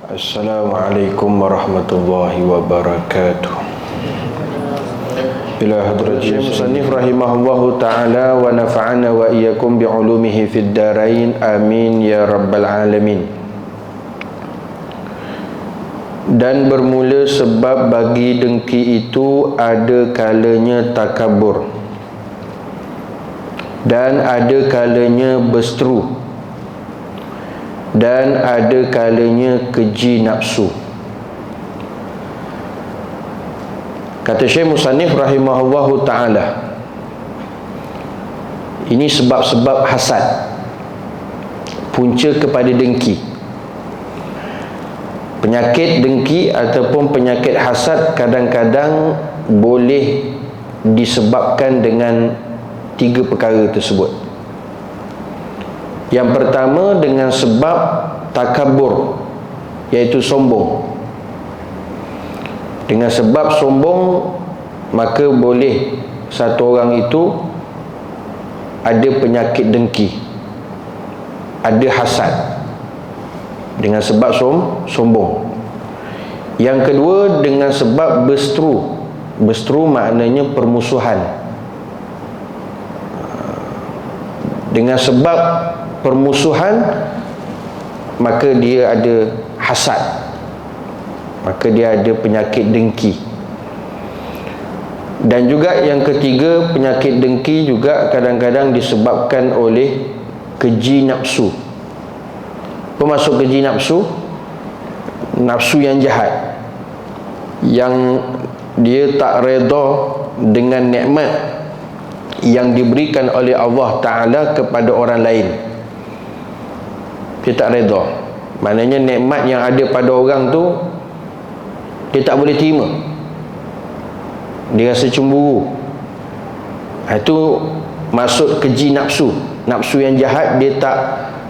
Assalamualaikum warahmatullahi wabarakatuh. Ila hadratil musannif rahimahullahu ta'ala wa nafa'ana wa iyyakum bi'ulumihi fid darain amin ya rabbal alamin. Dan bermula sebab bagi dengki itu ada kalanya takabur dan ada kalanya berseteru dan ada kalanya keji nafsu. Kata Syekh Musannif rahimahullahu ta'ala, ini sebab-sebab hasad, punca kepada dengki. Penyakit dengki ataupun penyakit hasad kadang-kadang boleh disebabkan dengan 3 perkara tersebut. Yang pertama dengan sebab takabur, iaitu sombong. Dengan sebab sombong, maka boleh satu orang itu ada penyakit dengki, ada hasad dengan sebab sombong. Yang kedua dengan sebab berseteru. Berseteru maknanya permusuhan. Dengan sebab permusuhan, maka dia ada hasad, maka dia ada penyakit dengki. Dan juga yang ketiga, penyakit dengki juga kadang-kadang disebabkan oleh keji nafsu. Apa maksud keji nafsu? Nafsu yang jahat, yang dia tak redha dengan nikmat yang diberikan oleh Allah Ta'ala kepada orang lain. Dia tak redha. Maknanya nikmat yang ada pada orang tu dia tak boleh terima. Dia rasa cemburu. Itu maksud keji nafsu. Nafsu yang jahat, dia tak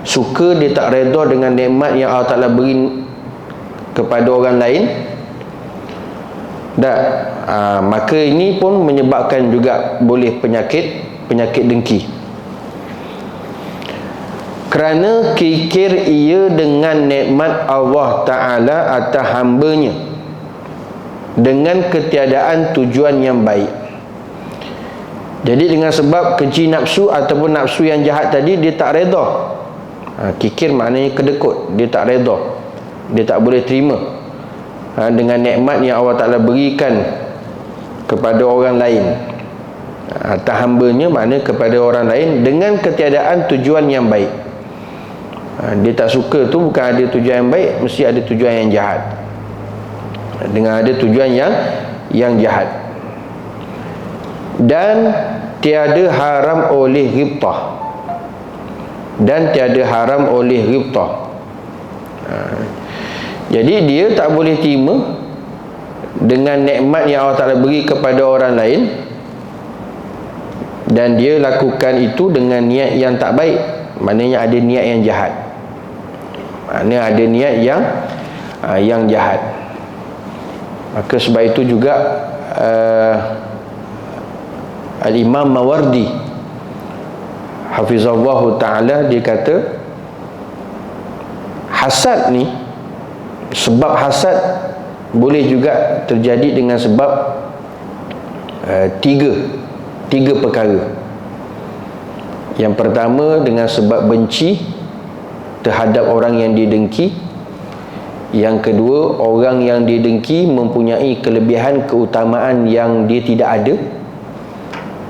suka, dia tak redha dengan nikmat yang Allah Ta'ala beri kepada orang lain. Maka ini pun menyebabkan juga boleh penyakit dengki. Kerana kikir ia dengan nikmat Allah Ta'ala atas hambanya dengan ketiadaan tujuan yang baik. Jadi dengan sebab keji nafsu ataupun nafsu yang jahat tadi, dia tak redha. Kikir maknanya kedekut, dia tak redha, dia tak boleh terima dengan nikmat yang Allah Ta'ala berikan kepada orang lain atas hambanya, maknanya kepada orang lain dengan ketiadaan tujuan yang baik. Dia tak suka tu bukan ada tujuan yang baik, mesti ada tujuan yang jahat. Dengan ada tujuan yang jahat. Dan tiada haram oleh ghibtah. Dan tiada haram oleh ghibtah. Jadi dia tak boleh terima dengan nikmat yang Allah Ta'ala beri kepada orang lain, dan dia lakukan itu dengan niat yang tak baik. Maknanya ada niat yang jahat. Maknanya ada niat yang jahat. Maka sebab itu juga Al-Imam Mawardi hafizallahu ta'ala, dia kata hasad ni, sebab hasad boleh juga terjadi dengan sebab tiga perkara. Yang pertama dengan sebab benci terhadap orang yang didengki. Yang kedua, orang yang didengki mempunyai kelebihan keutamaan yang dia tidak ada.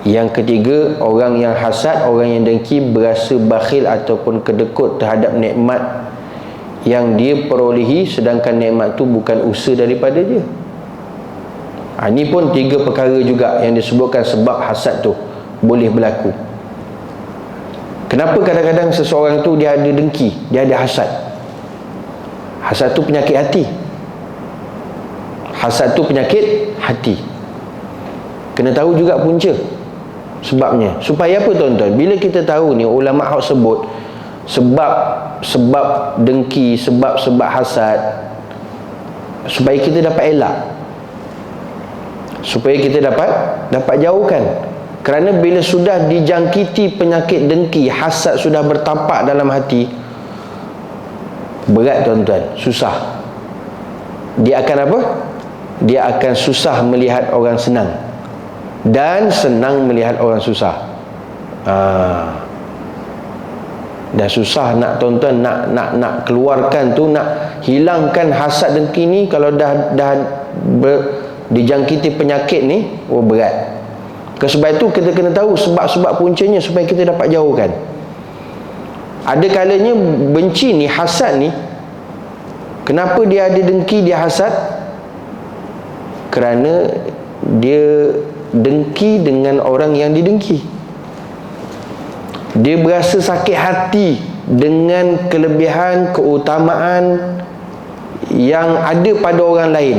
Yang ketiga, orang yang hasad, orang yang dengki berasa bakhil ataupun kedekut terhadap nikmat yang dia perolehi, sedangkan nikmat tu bukan usaha daripada dia. Ini pun 3 perkara juga yang disebutkan sebab hasad tu boleh berlaku. Kenapa kadang-kadang seseorang tu dia ada dengki, dia ada hasad? Hasad tu penyakit hati. Hasad tu penyakit hati. Kena tahu juga punca sebabnya. Supaya apa tuan-tuan? Bila kita tahu ni, ulama hak sebut sebab dengki, sebab hasad, supaya kita dapat elak, supaya kita dapat jauhkan. Kerana bila sudah dijangkiti penyakit dengki, hasad sudah bertapak dalam hati, berat tuan-tuan, susah. dia akan apa? Dia akan susah melihat orang senang dan senang melihat orang susah. Dan susah nak tuan-tuan nak keluarkan tu, nak hilangkan hasad dengki ni. Kalau dah dijangkiti penyakit ni, berat. Sebab itu kita kena tahu sebab-sebab puncanya supaya kita dapat jauhkan. Ada kalanya benci ni, hasad ni, kenapa dia ada dengki, dia hasad? Kerana dia dengki dengan orang yang didengki. Dia berasa sakit hati dengan kelebihan, keutamaan yang ada pada orang lain.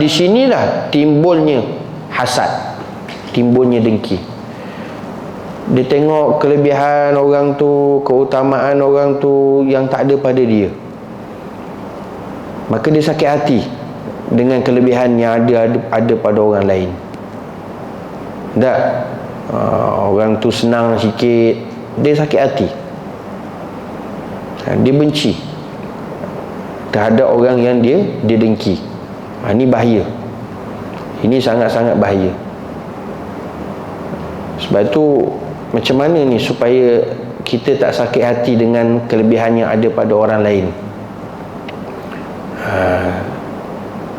Di sinilah timbulnya hasad, timbulnya dengki. Dia tengok kelebihan orang tu, keutamaan orang tu yang tak ada pada dia, maka dia sakit hati dengan kelebihan yang ada pada orang lain. Tak? Orang tu senang sikit, dia sakit hati, dia benci terhadap orang yang dia dengki. Ini bahaya. Ini sangat-sangat bahaya. Sebab tu macam mana ni supaya kita tak sakit hati dengan kelebihan yang ada pada orang lain?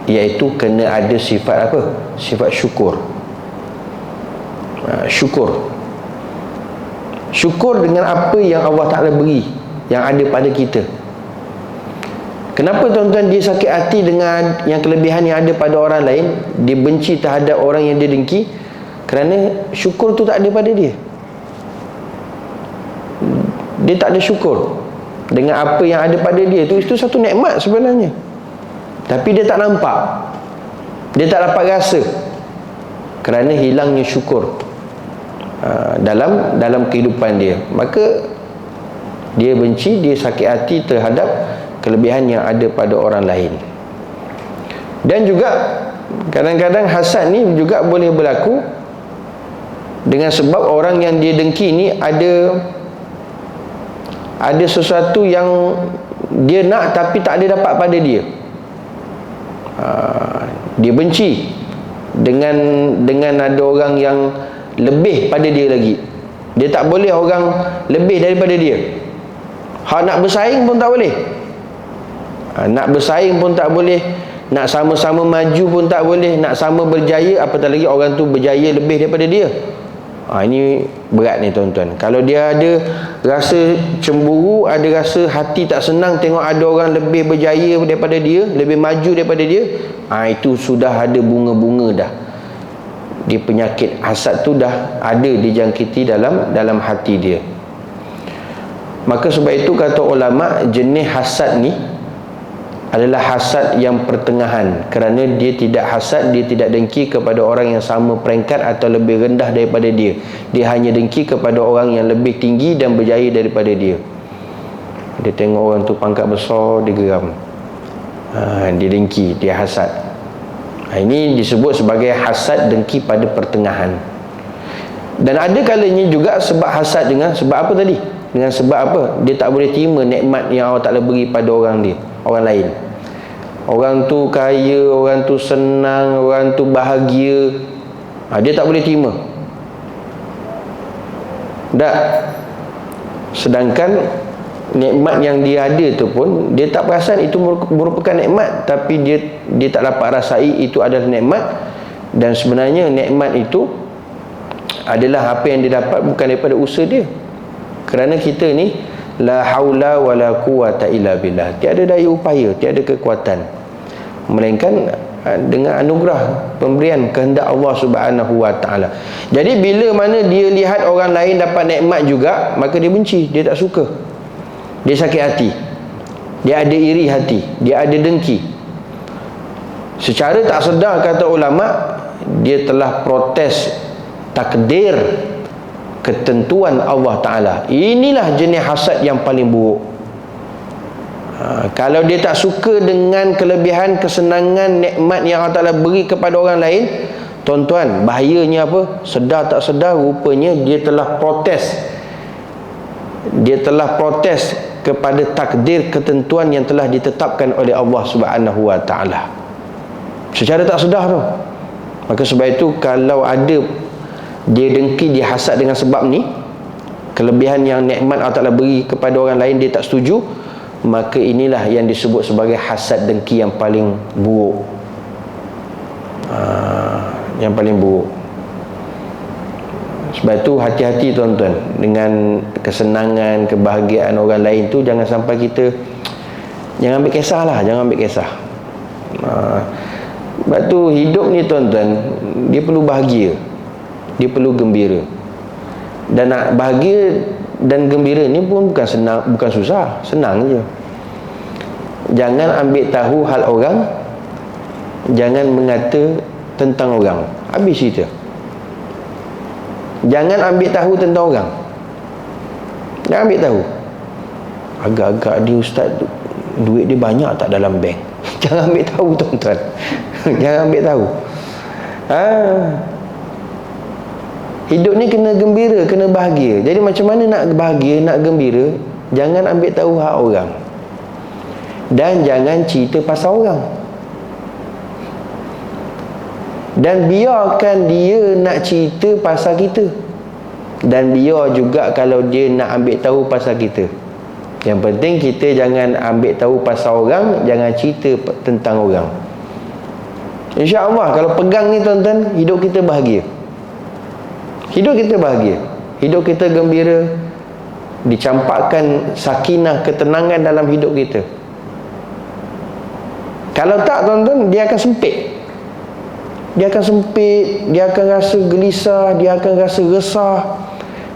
Iaitu kena ada sifat apa? Sifat syukur. Syukur dengan apa yang Allah Ta'ala beri, yang ada pada kita. Kenapa tuan-tuan dia sakit hati dengan yang kelebihan yang ada pada orang lain? Dia benci terhadap orang yang dia dengki kerana syukur tu tak ada pada dia. Dia tak ada syukur dengan apa yang ada pada dia. Itu satu nikmat sebenarnya, tapi dia tak nampak, dia tak dapat rasa kerana hilangnya syukur dalam kehidupan dia. Maka dia benci, dia sakit hati terhadap kelebihan yang ada pada orang lain. Dan juga kadang-kadang hasad ni juga boleh berlaku dengan sebab orang yang dia dengki ni ada sesuatu yang dia nak tapi tak ada dapat pada dia. Dia benci dengan ada orang yang lebih pada dia lagi. Dia tak boleh orang lebih daripada dia. Nak bersaing pun tak boleh. Nak bersaing pun tak boleh, nak sama-sama maju pun tak boleh, nak sama berjaya, apatah lagi orang tu berjaya lebih daripada dia. Ini berat ni tuan-tuan. Kalau dia ada rasa cemburu, ada rasa hati tak senang tengok ada orang lebih berjaya daripada dia, lebih maju daripada dia, itu sudah ada bunga-bunga dah. Dia penyakit hasad tu dah ada dijangkiti dalam hati dia. Maka sebab itu kata ulama, jenis hasad ni adalah hasad yang pertengahan, kerana dia tidak hasad, dia tidak dengki kepada orang yang sama peringkat atau lebih rendah daripada dia. Dia hanya dengki kepada orang yang lebih tinggi dan berjaya daripada dia. Dia tengok orang tu pangkat besar, dia geram, dia dengki, dia hasad. Ini disebut sebagai hasad dengki pada pertengahan. Dan ada kalanya juga sebab hasad dengan sebab apa tadi? Dengan sebab apa? Dia tak boleh terima nikmat yang Allah Ta'ala beri pada orang lain. Orang tu kaya, orang tu senang, orang tu bahagia, dia tak boleh terima. Tak. Sedangkan nikmat yang dia ada tu pun dia tak perasan itu merupakan nikmat, tapi dia tak dapat rasai itu adalah nikmat. Dan sebenarnya nikmat itu adalah apa yang dia dapat bukan daripada usaha dia. Kerana kita ni la haula wala quwata illa billah, tiada daya upaya, tiada kekuatan, melainkan dengan anugerah pemberian kehendak Allah Subhanahu wa taala. Jadi bila mana dia lihat orang lain dapat nikmat juga, maka dia benci, dia tak suka, dia sakit hati, dia ada iri hati, dia ada dengki. Secara tak sedar kata ulama, dia telah protes takdir, ketentuan Allah Ta'ala. Inilah jenis hasad yang paling buruk. Kalau dia tak suka dengan kelebihan, kesenangan, nikmat yang Allah Ta'ala beri kepada orang lain, tuan-tuan, bahayanya apa? Sedar tak sedar, rupanya dia telah protes. Dia telah protes kepada takdir ketentuan yang telah ditetapkan oleh Allah Subhanahu wa taala secara tak sedar tu. Maka sebab itu kalau ada dia dengki, dia hasad dengan sebab ni, kelebihan yang nikmat Allah Ta'ala beri kepada orang lain dia tak setuju, maka inilah yang disebut sebagai hasad dengki yang paling buruk. Yang paling buruk. Sebab itu hati-hati tuan-tuan dengan kesenangan, kebahagiaan orang lain tu. Jangan sampai kita, jangan ambil kisah lah, jangan ambil kisah. Sebab tu hidup ni tuan-tuan, dia perlu bahagia, dia perlu gembira. Dan nak bahagia dan gembira ni pun bukan senang, bukan susah, senang je. Jangan ambil tahu hal orang, jangan mengata tentang orang. Habis cerita. Jangan ambil tahu tentang orang. Jangan ambil tahu. Agak-agak dia ustaz, duit dia banyak tak dalam bank? Jangan ambil tahu tuan-tuan. Jangan ambil tahu. Hidup ni kena gembira, kena bahagia. Jadi macam mana nak bahagia, nak gembira? Jangan ambil tahu hak orang. Dan jangan cerita pasal orang. Dan biarkan dia nak cerita pasal kita. Dan biar juga kalau dia nak ambil tahu pasal kita. Yang penting kita jangan ambil tahu pasal orang, jangan cerita tentang orang. InsyaAllah kalau pegang ni tuan-tuan, hidup kita bahagia. Hidup kita bahagia, hidup kita gembira, dicampakkan sakinah, ketenangan dalam hidup kita. Kalau tak tuan-tuan, dia akan sempit. Dia akan sempit, dia akan rasa gelisah, dia akan rasa resah.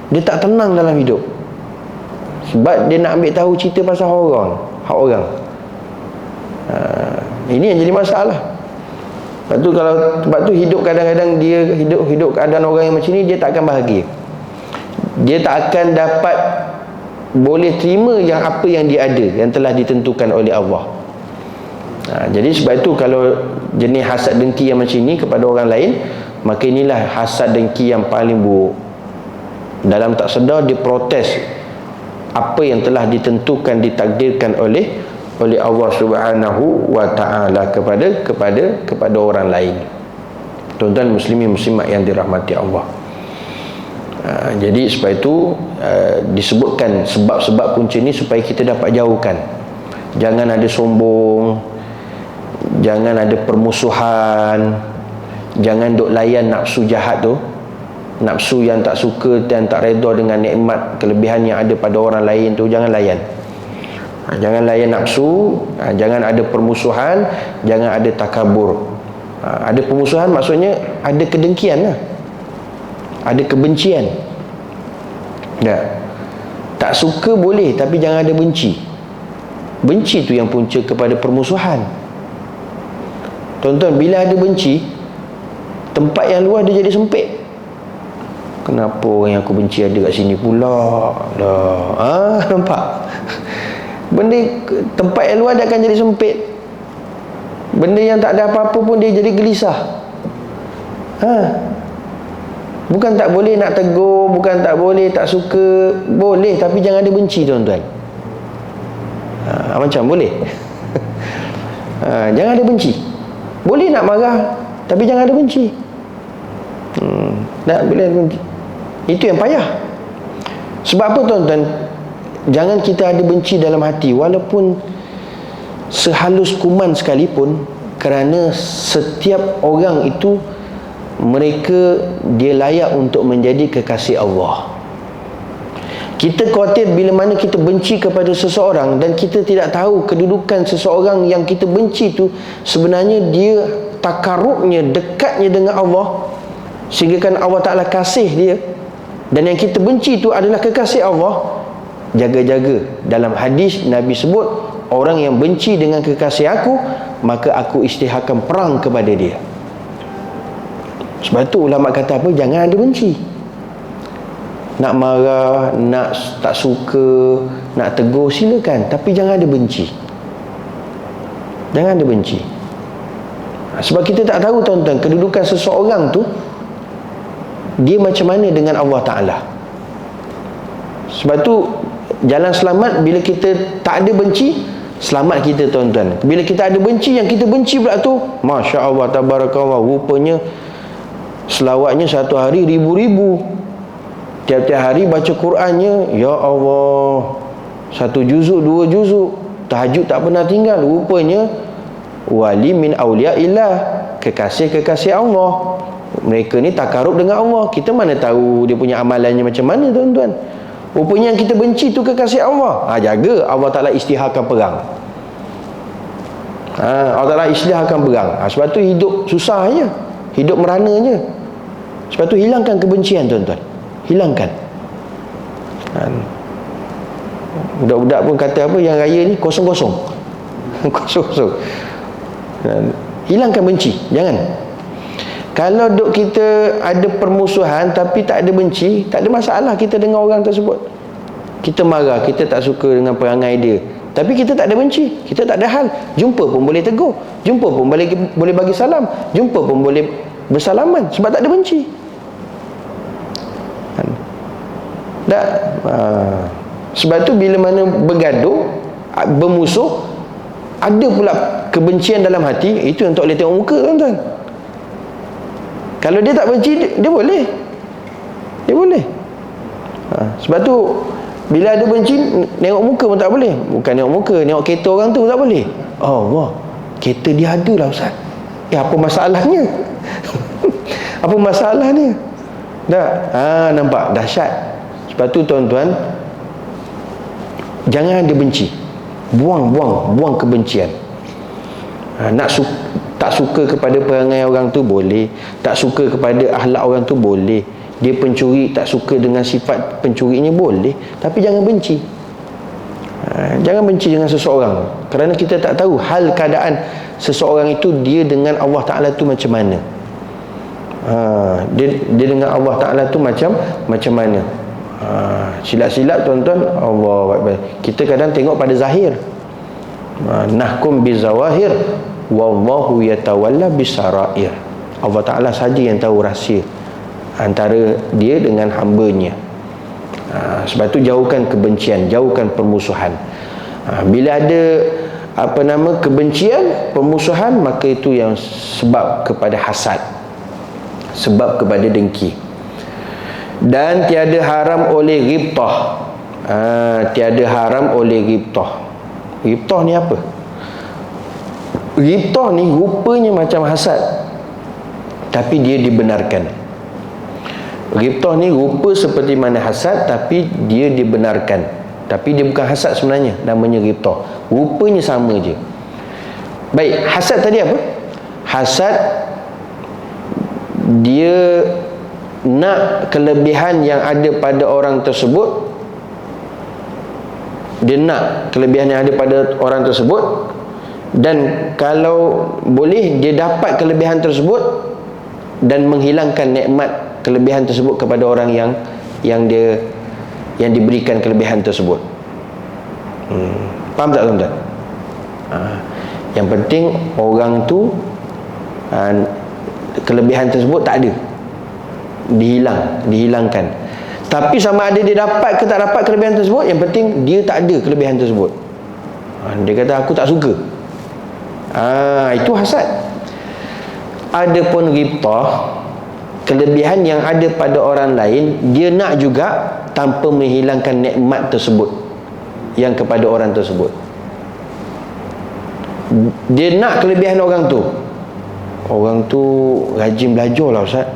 Dia tak tenang dalam hidup. Sebab dia nak ambil tahu cerita pasal orang, hak orang. Ini yang jadi masalah. Sebab tu hidup kadang-kadang dia hidup keadaan orang yang macam ni, dia tak akan bahagia. Dia tak akan dapat boleh terima yang apa yang dia ada, yang telah ditentukan oleh Allah. Jadi sebab itu kalau jenis hasad dengki yang macam ni kepada orang lain, maka inilah hasad dengki yang paling buruk. Dalam tak sedar dia protes apa yang telah ditentukan, ditakdirkan oleh Allah Subhanahu wa taala kepada orang lain. Tuan-tuan muslimin muslimat yang dirahmati Allah. Jadi sebab itu disebutkan sebab-sebab punca ni supaya kita dapat jauhkan. Jangan ada sombong, jangan ada permusuhan, jangan duk layan nafsu jahat tu, nafsu yang tak suka dan tak redha dengan nikmat kelebihan yang ada pada orang lain tu, jangan layan. Jangan layan nafsu, jangan ada permusuhan, jangan ada takabur. Ada permusuhan maksudnya ada kedengkian lah, ada kebencian. Tak suka boleh, tapi jangan ada benci. Benci tu yang punca kepada permusuhan. Tuan-tuan, bila ada benci, tempat yang luas dia jadi sempit. Kenapa orang yang aku benci ada kat sini pula lah? Nampak? Benda tempat yang luas dia akan jadi sempit. Benda yang tak ada apa-apa pun dia jadi gelisah. Bukan tak boleh nak tegur, bukan tak boleh tak suka, boleh, tapi jangan ada benci tuan-tuan. Macam boleh? Jangan ada benci. Boleh nak marah, tapi jangan ada benci. Tak boleh ada benci. Itu yang payah. Sebab apa tuan-tuan? Jangan kita ada benci dalam hati, walaupun sehalus kuman sekalipun, kerana setiap orang itu mereka dia layak untuk menjadi kekasih Allah. Kita khawatir bila mana kita benci kepada seseorang dan kita tidak tahu kedudukan seseorang yang kita benci tu sebenarnya dia takarubnya, dekatnya dengan Allah, sehingga kan Allah Ta'ala kasih dia, dan yang kita benci tu adalah kekasih Allah. Jaga-jaga. Dalam hadis Nabi sebut, orang yang benci dengan kekasih aku, maka aku isytiharkan perang kepada dia. Sebab tu ulama kata apa? Jangan ada benci. Nak marah, nak tak suka, nak tegur, silakan, tapi jangan ada benci. Jangan ada benci. Sebab kita tak tahu tuan-tuan kedudukan seseorang tu dia macam mana dengan Allah Ta'ala. Sebab tu jalan selamat bila kita tak ada benci, selamat kita tuan-tuan. Bila kita ada benci, yang kita benci pula tu, Masya Allah, tabarakallah, rupanya selawatnya satu hari ribu-ribu, tiap-tiap hari baca Qurannya, ya Allah, 1 juzuk 2 juzuk, tahajud tak pernah tinggal. Rupanya wali min awliyaillah, kekasih-kekasih Allah. Mereka ni takarub dengan Allah. Kita mana tahu dia punya amalannya macam mana tuan-tuan. Rupanya yang kita benci tu kekasih Allah. Jaga Allah Ta'ala isytiharkan perang. Allah Ta'ala isytiharkan perang. Sebab tu hidup susah je, hidup merana je. Sebab tu hilangkan kebencian tuan-tuan. Hilangkan. Budak-budak pun kata apa, yang raya ni kosong-kosong. Kosong-kosong. Hilangkan benci. Jangan. Kalau duk kita ada permusuhan tapi tak ada benci, tak ada masalah kita dengan orang tersebut. Kita marah, kita tak suka dengan perangai dia, tapi kita tak ada benci, kita tak ada hal. Jumpa pun boleh tegur, jumpa pun boleh bagi salam, jumpa pun boleh bersalaman, sebab tak ada benci. Tak. Sebab tu bila mana bergaduh, bermusuh, ada pula kebencian dalam hati, itu yang tak boleh tengok muka tuan-tuan. Kalau dia tak benci, dia boleh. Dia boleh. Sebab tu bila ada benci, tengok muka pun tak boleh. Bukan tengok muka, tengok kereta orang tu tak boleh. Oh, wah, kereta dia ada lah Ustaz. Apa masalahnya? Apa masalahnya? Tak? Nampak dahsyat. Sebab tu tuan-tuan, jangan ada benci. Buang kebencian. Tak suka kepada perangai orang tu boleh, tak suka kepada akhlak orang tu boleh. Dia pencuri, tak suka dengan sifat pencurinya boleh, tapi jangan benci. Jangan benci dengan seseorang, kerana kita tak tahu hal keadaan seseorang itu, dia dengan Allah Ta'ala tu macam mana. Dia dengan Allah Ta'ala tu macam mana. Silap-silap tuan-tuan, Allah Akbar. Kita kadang tengok pada zahir, nahkum bizawahir, wallahu yatawalla bisarair. Allah Ta'ala saja yang tahu rahsia antara dia dengan hambanya. Sebab tu jauhkan kebencian, jauhkan permusuhan. Bila ada kebencian, permusuhan, maka itu yang sebab kepada hasad, sebab kepada dengki. Dan tiada haram oleh ghibtah. Tiada haram oleh ghibtah. Ghibtah ni apa? Ghibtah ni rupanya macam hasad, tapi dia dibenarkan. Ghibtah ni rupa seperti mana hasad, tapi dia dibenarkan. Tapi dia bukan hasad sebenarnya, namanya ghibtah. Rupanya sama je. Baik, hasad tadi apa? Hasad, dia nak kelebihan yang ada pada orang tersebut. Dia nak kelebihan yang ada pada orang tersebut, dan kalau boleh dia dapat kelebihan tersebut dan menghilangkan nikmat kelebihan tersebut kepada orang yang diberikan kelebihan tersebut. Faham tak tuan-tuan? Yang penting orang tu kelebihan tersebut tak ada, dihilangkan. Tapi sama ada dia dapat ke tak dapat kelebihan tersebut, yang penting dia tak ada kelebihan tersebut. Dia kata aku tak suka. Itu hasad. Adapun ghibtah, kelebihan yang ada pada orang lain dia nak juga, tanpa menghilangkan nikmat tersebut yang kepada orang tersebut. Dia nak kelebihan orang tu. Orang tu rajin belajar lah Ustaz,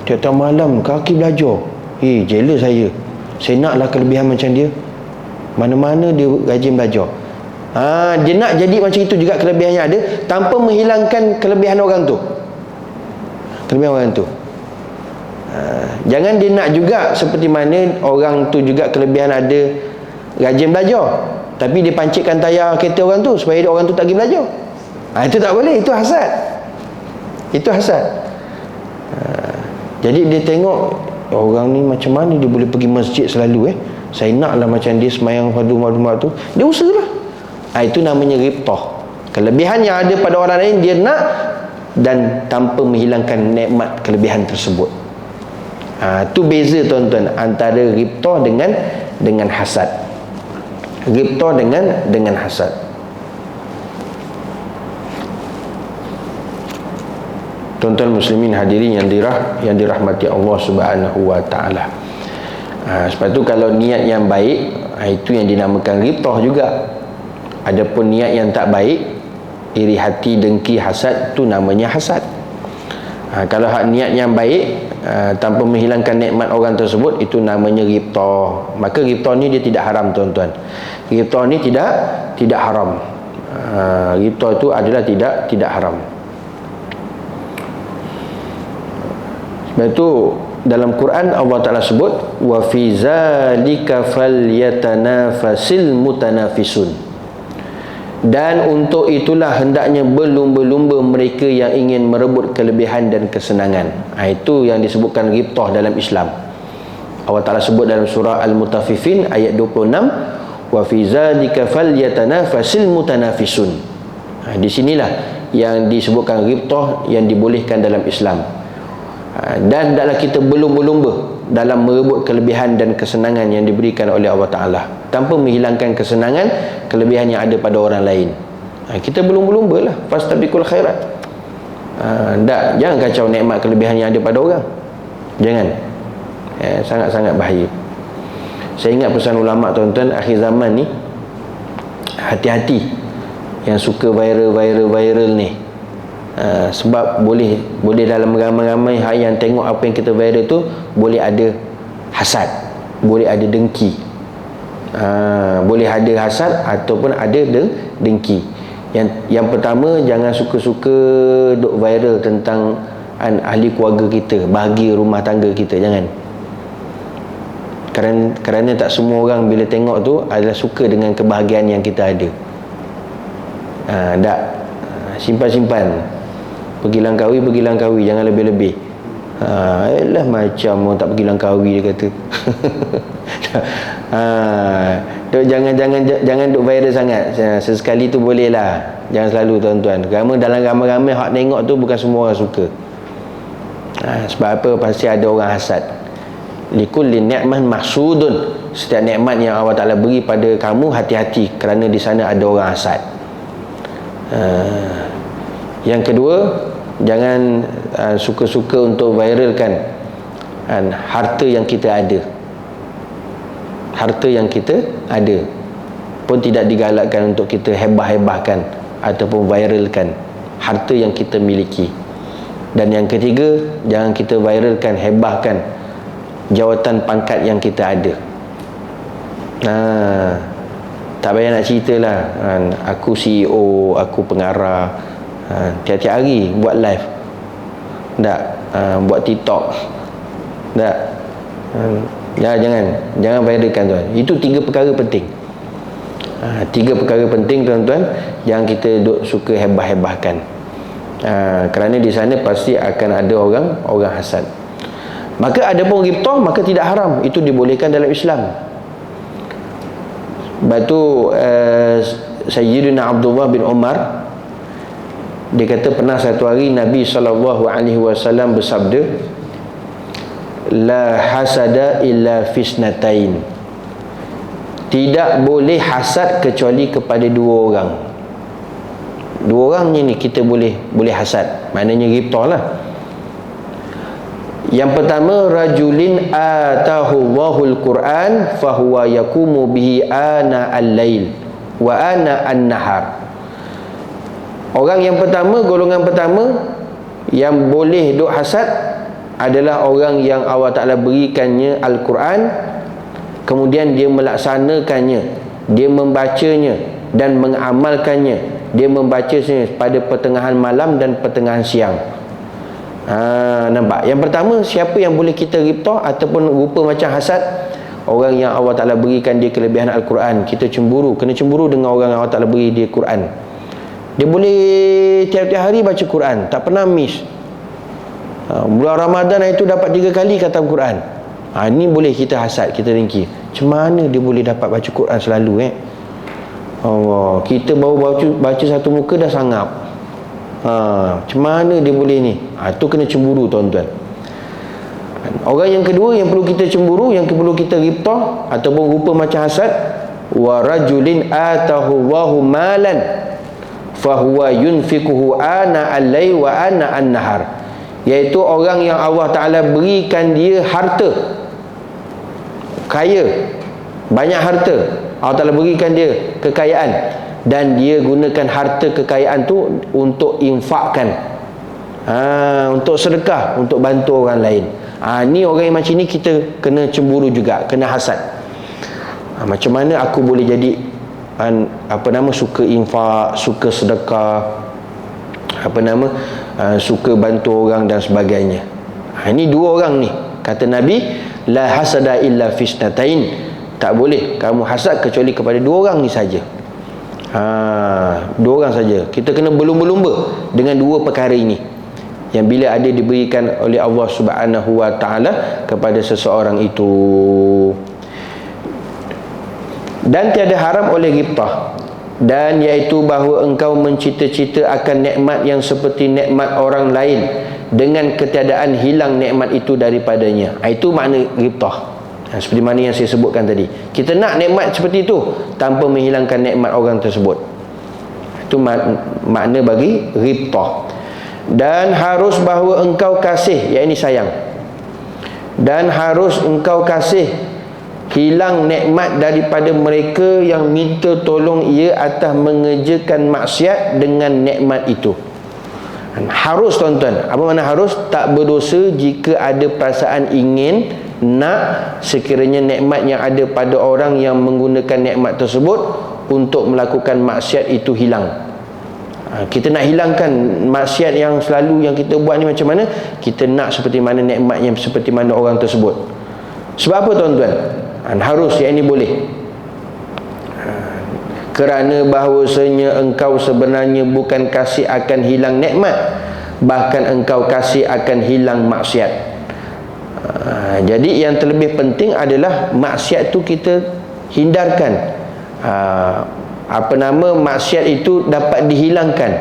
tiap-tiap malam kaki belajar. Jealous saya naklah kelebihan macam dia. Mana-mana dia rajin belajar. Dia nak jadi macam itu juga kelebihan yang ada, tanpa menghilangkan kelebihan orang tu. Kelebihan orang tu. Jangan dia nak juga seperti mana orang tu juga kelebihan ada, rajin belajar, tapi dia pancitkan tayar kereta orang tu supaya orang tu tak pergi belajar. Itu tak boleh, itu hasad. Itu hasad. Jadi dia tengok orang ni macam mana dia boleh pergi masjid selalu. Saya naklah macam dia semayang fardu tu. Dia usahalah. Itu namanya ghibtah. Kelebihan yang ada pada orang lain dia nak, dan tanpa menghilangkan nikmat kelebihan tersebut. Itu beza tuan-tuan antara ghibtah dengan hasad. Ghibtah dengan hasad. Tuan-tuan muslimin hadirin yang dirahmati Allah Subhanahu wa taala. Sebab tu kalau niat yang baik, itu yang dinamakan ghibtah juga. Adapun niat yang tak baik, iri hati, dengki, hasad, tu namanya hasad. Kalau niat yang baik, tanpa menghilangkan nikmat orang tersebut, itu namanya ghibtah. Maka ghibtah ni dia tidak haram, tuan-tuan. Ghibtah ni tidak haram. Ghibtah itu adalah tidak haram. Sebab itu dalam Quran Allah Ta'ala sebut, wa fi zalika falyatanafasil mutanafisun, dan untuk itulah hendaknya berlumba-lumba mereka yang ingin merebut kelebihan dan kesenangan. Itu yang disebutkan ghibtah dalam Islam. Allah Ta'ala sebut dalam surah Al-Mutaffifin ayat 26, wa fi zalika falyatanafasil mutanafisun. Di sinilah yang disebutkan ghibtah yang dibolehkan dalam Islam. Dan hendaklah kita berlumba-lumba dalam merebut kelebihan dan kesenangan yang diberikan oleh Allah Ta'ala, tanpa menghilangkan kesenangan, kelebihan yang ada pada orang lain. Kita berlumba-lumba lah, fastabiqul khairat. Jangan kacau nikmat kelebihan yang ada pada orang. Jangan. Sangat-sangat bahaya. Saya ingat pesan ulama, tuan-tuan, akhir zaman ni, hati-hati yang suka viral ni. Sebab boleh dalam ramai-ramai yang tengok apa yang kita viral tu, boleh ada hasad, boleh ada dengki. Boleh ada hasad ataupun ada dengki. Yang pertama, jangan suka-suka duk viral tentang ahli keluarga kita, bahagia rumah tangga kita. Jangan. Kerana tak semua orang bila tengok tu adalah suka dengan kebahagiaan yang kita ada. Tak. Simpan-simpan. Pergi Langkawi, jangan lebih-lebih. Elah macam orang tak pergi Langkawi, dia kata. Jangan duk viral sangat. Sesekali tu boleh lah, jangan selalu, tuan-tuan. Kerana dalam ramai-ramai hak tengok tu bukan semua orang suka. Sebab apa? Pasti ada orang hasad. Likulli ni'man mahsudun. Setiap nikmat yang Allah Ta'ala beri pada kamu, hati-hati, kerana di sana ada orang hasad. Yang kedua, jangan suka-suka untuk viralkan harta yang kita ada. Harta yang kita ada pun tidak digalakkan untuk kita hebah-hebahkan ataupun viralkan harta yang kita miliki. Dan yang ketiga, jangan kita viralkan, hebahkan jawatan pangkat yang kita ada. Tak payah nak ceritalah, aku CEO, aku pengarah, tiap-tiap hari buat live, buat TikTok, jangan viralkan, tuan. Itu 3 perkara penting. 3 perkara penting, tuan-tuan, yang kita suka hebah-hebahkan. Kerana di sana pasti akan ada orang hasad. Maka ada pun ghibtah, maka tidak haram, itu dibolehkan dalam Islam. Sebab tu Sayyidina Abdullah bin Umar, dia kata pernah satu hari Nabi SAW bersabda, la hasada illa fisnatain, tidak boleh hasad kecuali kepada 2 orang. 2 orang ni kita boleh hasad, maknanya ghibtah lah. Yang pertama, rajulin atahu Allahul Quran fahuwa yakumu bihi ana al-lail wa ana an-nahar. Orang yang pertama, golongan pertama yang boleh duk hasad adalah orang yang Allah Ta'ala berikannya Al-Quran, kemudian dia melaksanakannya, dia membacanya dan mengamalkannya. Dia membacanya pada pertengahan malam dan pertengahan siang. Nampak? Yang pertama, siapa yang boleh kita ghibtah ataupun rupa macam hasad? Orang yang Allah Ta'ala berikan dia kelebihan Al-Quran. Kita cemburu, kena cemburu dengan orang yang Allah Ta'ala beri dia Quran. Dia boleh tiap-tiap hari baca Quran, tak pernah miss. Bulan Ramadan itu dapat 3 kali khatam Quran. Ini boleh kita hasad, kita dengki. Macam mana dia boleh dapat baca Quran selalu? Allah, kita baru baca satu muka dah sangap. Macam mana dia boleh ni? Itu kena cemburu, tuan-tuan. Orang yang kedua yang perlu kita cemburu, yang perlu kita ghibtah ataupun rupa macam hasad, wa rajulin atahu Allahu malan fahuwa yunfikuhu ana al-lail wa ana an-nahar, iaitu orang yang Allah Ta'ala berikan dia harta, kaya, banyak harta, Allah Ta'ala berikan dia kekayaan, dan dia gunakan harta kekayaan tu untuk infakkan, untuk sedekah, untuk bantu orang lain. Ni orang yang macam ni kita kena cemburu juga, kena hasad. Macam mana aku boleh jadi suka infak, suka sedekah, suka bantu orang dan sebagainya. Ini dua orang ni, kata Nabi, la hasada illa fisnatain, tak boleh kamu hasad kecuali kepada dua orang ni saja. Dua orang saja. Kita kena berlumba-lumba dengan dua perkara ini, yang bila ada diberikan oleh Allah Subhanahu wa Ta'ala kepada seseorang itu. Dan tiada haram oleh ghibtah, dan iaitu bahawa engkau mencita-cita akan nikmat yang seperti nikmat orang lain dengan ketiadaan hilang nikmat itu daripadanya. Itu makna ghibtah. Seperti mana yang saya sebutkan tadi, kita nak nikmat seperti itu tanpa menghilangkan nikmat orang tersebut. Itu makna bagi ghibtah. Dan harus bahawa engkau kasih, iaitu sayang, dan harus engkau kasih hilang nikmat daripada mereka yang minta tolong ia atas mengerjakan maksiat dengan nikmat itu. Harus, tuan-tuan. Apa makna harus? Tak berdosa jika ada perasaan ingin nak sekiranya nikmat yang ada pada orang yang menggunakan nikmat tersebut untuk melakukan maksiat itu hilang. Kita nak hilangkan maksiat yang selalu yang kita buat ni macam mana? Kita nak seperti mana nikmat yang seperti mana orang tersebut. Sebab apa, tuan-tuan? Harus, yang ini boleh. Kerana bahawasanya engkau sebenarnya bukan kasih akan hilang nikmat, bahkan engkau kasih akan hilang maksiat. Jadi yang terlebih penting adalah maksiat tu kita hindarkan. Maksiat itu dapat dihilangkan.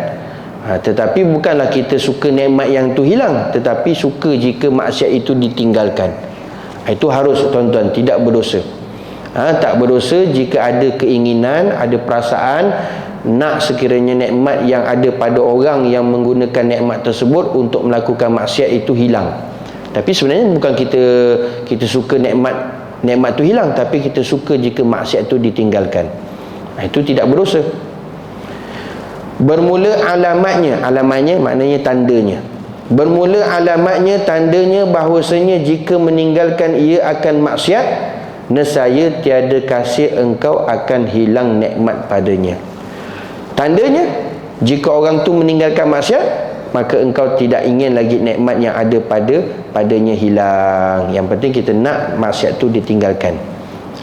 Tetapi bukanlah kita suka nikmat yang tu hilang, tetapi suka jika maksiat itu ditinggalkan. Itu harus, tuan-tuan, tidak berdosa. Tak berdosa jika ada keinginan, ada perasaan nak sekiranya nikmat yang ada pada orang yang menggunakan nikmat tersebut untuk melakukan maksiat itu hilang. Tapi sebenarnya bukan kita suka nikmat tu hilang, tapi kita suka jika maksiat itu ditinggalkan. Itu tidak berdosa. Bermula alamatnya maknanya tandanya. Bermula alamatnya, tandanya bahawasanya jika meninggalkan ia akan maksiat, nescaya tiada kasih engkau akan hilang nikmat padanya. Tandanya, jika orang tu meninggalkan maksiat, maka engkau tidak ingin lagi nikmat yang ada padanya hilang. Yang penting kita nak maksiat tu ditinggalkan.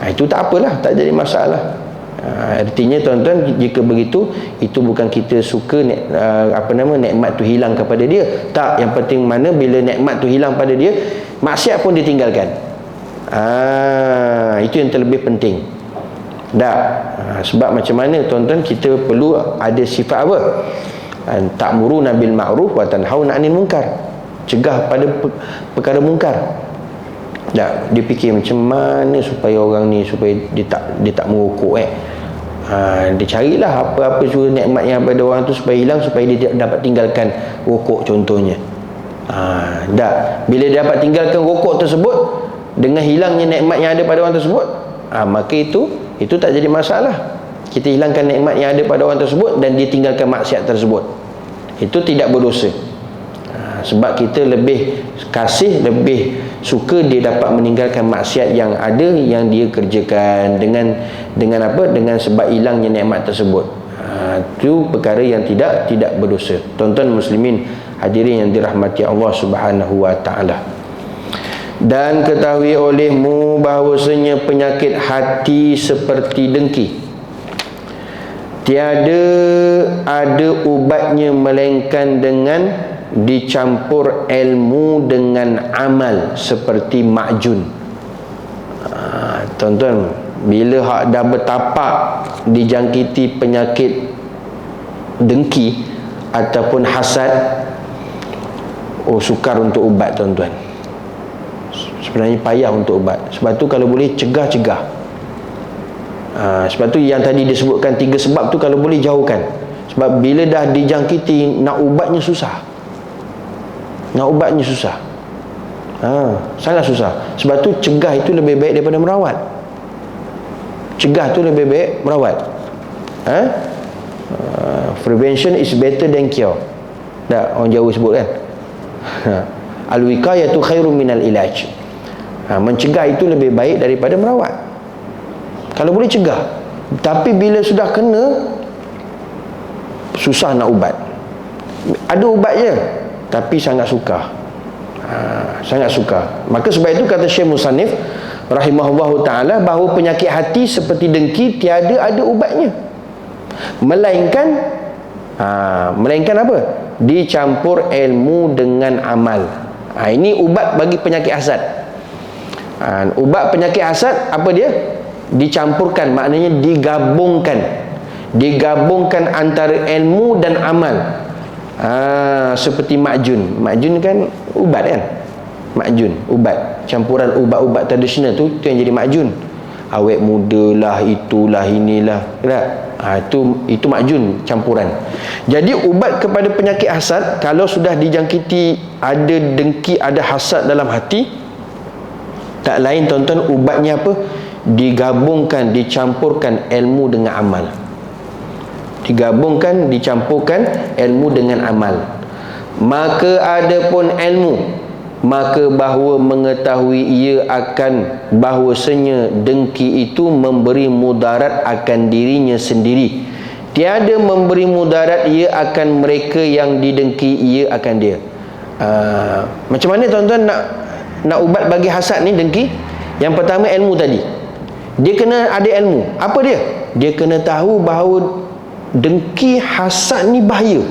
Itu tak apalah, tak jadi masalah. Artinya, tuan-tuan, jika begitu, itu bukan kita suka nikmat tu hilang kepada dia. Tak, yang penting mana bila nikmat tu hilang pada dia, maksiat pun ditinggalkan. Itu yang terlebih penting. Sebab macam mana, tuan-tuan, kita perlu ada sifat apa? Ta'muruna bil ma'ruf wa tanhauna 'anil munkar. Cegah pada perkara mungkar. Dia fikir macam mana supaya orang ni supaya dia tak merokok. Dia carilah apa-apa suruh nikmat yang pada orang tu supaya hilang, supaya dia dapat tinggalkan rokok contohnya. Bila dia dapat tinggalkan rokok tersebut dengan hilangnya nikmat yang ada pada orang tersebut, maka itu tak jadi masalah. Kita hilangkan nikmat yang ada pada orang tersebut dan dia tinggalkan maksiat tersebut. Itu tidak berdosa. Sebab kita lebih kasih, lebih suka dia dapat meninggalkan maksiat yang ada, yang dia kerjakan dengan apa? Dengan sebab hilangnya nikmat tersebut. Itu perkara yang tidak berdosa. Tuan-tuan muslimin hadirin yang dirahmati Allah Subhanahu wa Ta'ala. Dan ketahui olehmu bahawasanya penyakit hati seperti dengki, tiada ada ubatnya melainkan dengan dicampur ilmu dengan amal seperti makjun. Tuan-tuan, bila hak dah bertapak dijangkiti penyakit dengki ataupun hasad, sukar untuk ubat, tuan-tuan. Sebenarnya payah untuk ubat. Sebab tu kalau boleh cegah. Sebab tu yang tadi disebutkan 3 sebab tu kalau boleh jauhkan. Sebab bila dah dijangkiti, nak ubatnya susah. Sangat susah. Sebab tu cegah itu lebih baik daripada merawat. Prevention is better than cure. Tak, orang Jawa sebut kan. Al-wiqayatu khairun minal ilaj. Mencegah itu lebih baik daripada merawat. Kalau boleh cegah. Tapi bila sudah kena, susah nak ubat. Ada ubat je, tapi sangat sukar. Maka sebab itu kata Syekh Musannif rahimahullahu ta'ala, bahawa penyakit hati seperti dengki tiada ada ubatnya, melainkan apa? Dicampur ilmu dengan amal. Ini ubat bagi penyakit hasad. Ubat penyakit hasad apa dia? Dicampurkan, maknanya digabungkan antara ilmu dan amal. Seperti makjun kan ubat kan, ubat, campuran ubat-ubat tradisional tu yang jadi makjun. Awet muda lah, itulah, inilah, itu makjun campuran. Jadi ubat kepada penyakit hasad, kalau sudah dijangkiti ada dengki, ada hasad dalam hati, tak lain tuan-tuan, ubatnya apa? Dicampurkan ilmu dengan amal. Dicampurkan ilmu dengan amal. Maka adapun ilmu, maka bahawa mengetahui ia akan bahwasanya dengki itu memberi mudarat akan dirinya sendiri, tiada memberi mudarat ia akan mereka yang didengki ia akan dia. Macam mana tuan-tuan nak ubat bagi hasad ni, dengki? Yang pertama ilmu tadi. Dia kena ada ilmu. Apa dia? Dia kena tahu bahawa dengki, hasad ni bahaya.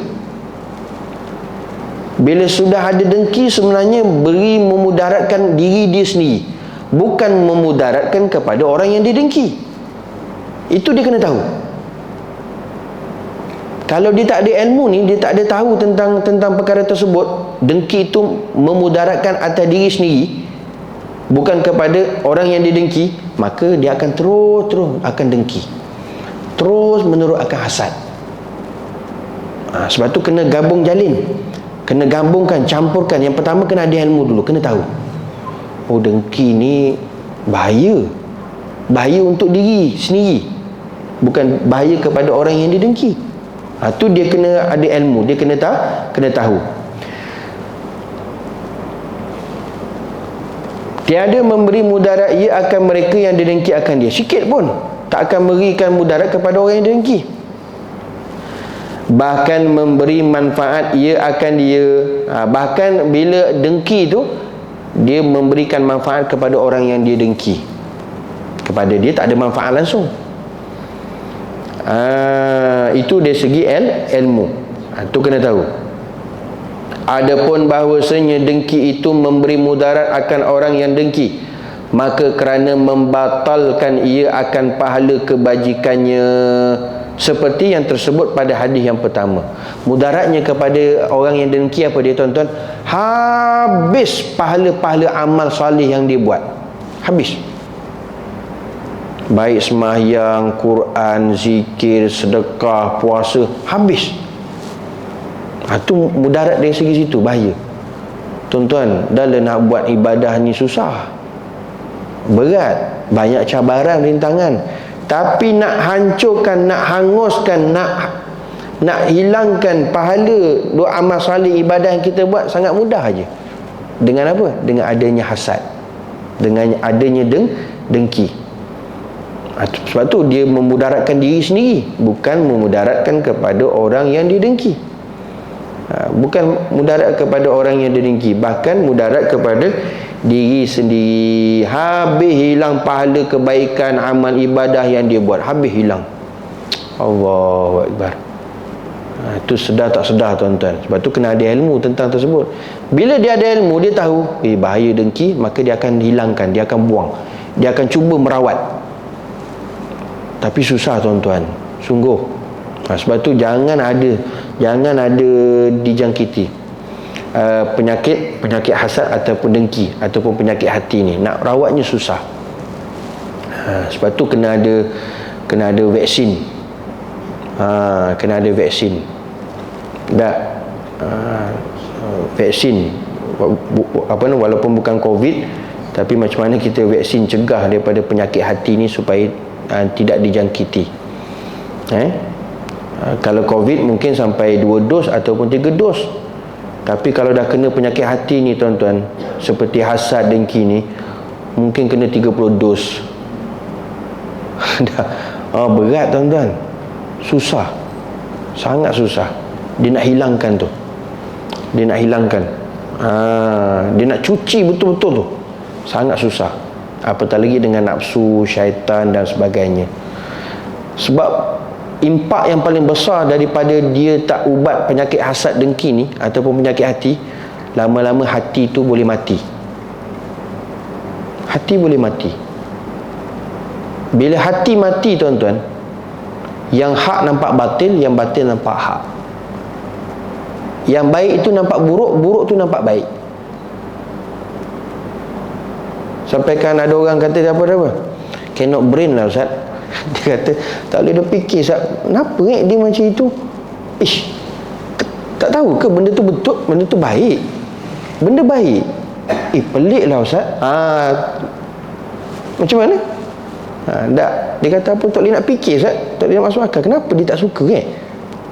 Bila sudah ada dengki, sebenarnya memudaratkan diri dia sendiri, bukan memudaratkan kepada orang yang dia dengki. Itu dia kena tahu. Kalau dia tak ada ilmu ni, dia tak ada tahu tentang perkara tersebut, dengki itu memudaratkan atas diri sendiri, bukan kepada orang yang dia dengki, maka dia akan terus akan dengki, terus menerus akan hasad. Sebab tu kena gabungkan, campurkan. Yang pertama kena ada ilmu dulu, kena tahu, oh dengki ni bahaya untuk diri sendiri, bukan bahaya kepada orang yang didengki. Tu dia kena ada ilmu, dia kena tahu. Tiada memberi mudarat ia akan mereka yang didengki akan dia, sikit pun tak akan memberikan mudarat kepada orang yang didengki. Bahkan memberi manfaat ia akan dia. Bahkan bila dengki tu, dia memberikan manfaat kepada orang yang dia dengki. Kepada dia tak ada manfaat langsung. Itu dari segi ilmu. Itu kena tahu. Adapun bahawasanya dengki itu memberi mudarat akan orang yang dengki, maka kerana membatalkan ia akan pahala kebajikannya, seperti yang tersebut pada hadis yang pertama. Mudaratnya kepada orang yang dengki apa dia tuan-tuan? Habis pahala-pahala amal soleh yang dia buat, habis. Baik sembahyang, Quran, zikir, sedekah, puasa, habis. Itu mudarat dari segi situ, bahaya. Tuan-tuan, dah nak buat ibadah ni susah, berat, banyak cabaran, rintangan. Tapi nak hancurkan, nak hanguskan, nak hilangkan pahala doa amal salih ibadah yang kita buat sangat mudah aja. Dengan apa? Dengan adanya hasad, dengan adanya dengki. Sebab tu dia memudaratkan diri sendiri, bukan memudaratkan kepada orang yang didengki. Bukan mudarat kepada orang yang didengki, bahkan mudarat kepada diri sendiri. Habis hilang pahala kebaikan amal ibadah yang dia buat, habis hilang. Allahu Akbar. Itu sedar tak sedar tuan-tuan. Sebab tu kena ada ilmu tentang tersebut. Bila dia ada ilmu, dia tahu bahaya dengki, maka dia akan hilangkan, dia akan buang, dia akan cuba merawat. Tapi susah tuan-tuan, sungguh. Sebab tu jangan ada dijangkiti penyakit hasad ataupun dengki ataupun penyakit hati ni. Nak rawatnya susah. Sebab tu kena ada kena ada vaksin. Kena ada vaksin. Tak, vaksin walaupun bukan COVID, tapi macam mana kita vaksin cegah daripada penyakit hati ni supaya tidak dijangkiti. Kalau COVID mungkin sampai 2 dos ataupun 3 dos. Tapi kalau dah kena penyakit hati ni tuan-tuan, seperti hasad, dengki ni, mungkin kena 30 dos. Berat tuan-tuan. Susah. Sangat susah. Dia nak hilangkan tu. Dia nak hilangkan. Dia nak cuci betul-betul tu. Sangat susah. Apatah lagi dengan nafsu, syaitan dan sebagainya. Sebab impak yang paling besar daripada dia tak ubat penyakit hasad, dengki ni ataupun penyakit hati, lama-lama hati tu boleh mati. Hati boleh mati. Bila hati mati tuan-tuan, yang hak nampak batil, yang batil nampak hak. Yang baik itu nampak buruk, buruk tu nampak baik. Sampaikan ada orang kata apa cannot brain lah Ustaz. Dia kata tak boleh dia fikir Ustaz. Kenapa dia macam itu? Tak tahu ke benda tu betul, benda tu baik, benda baik. Pelik lah Ustaz. Macam mana? Tak, dia kata apa, tak boleh nak fikir Ustaz, tak boleh nak masuk akal. Kenapa dia tak suka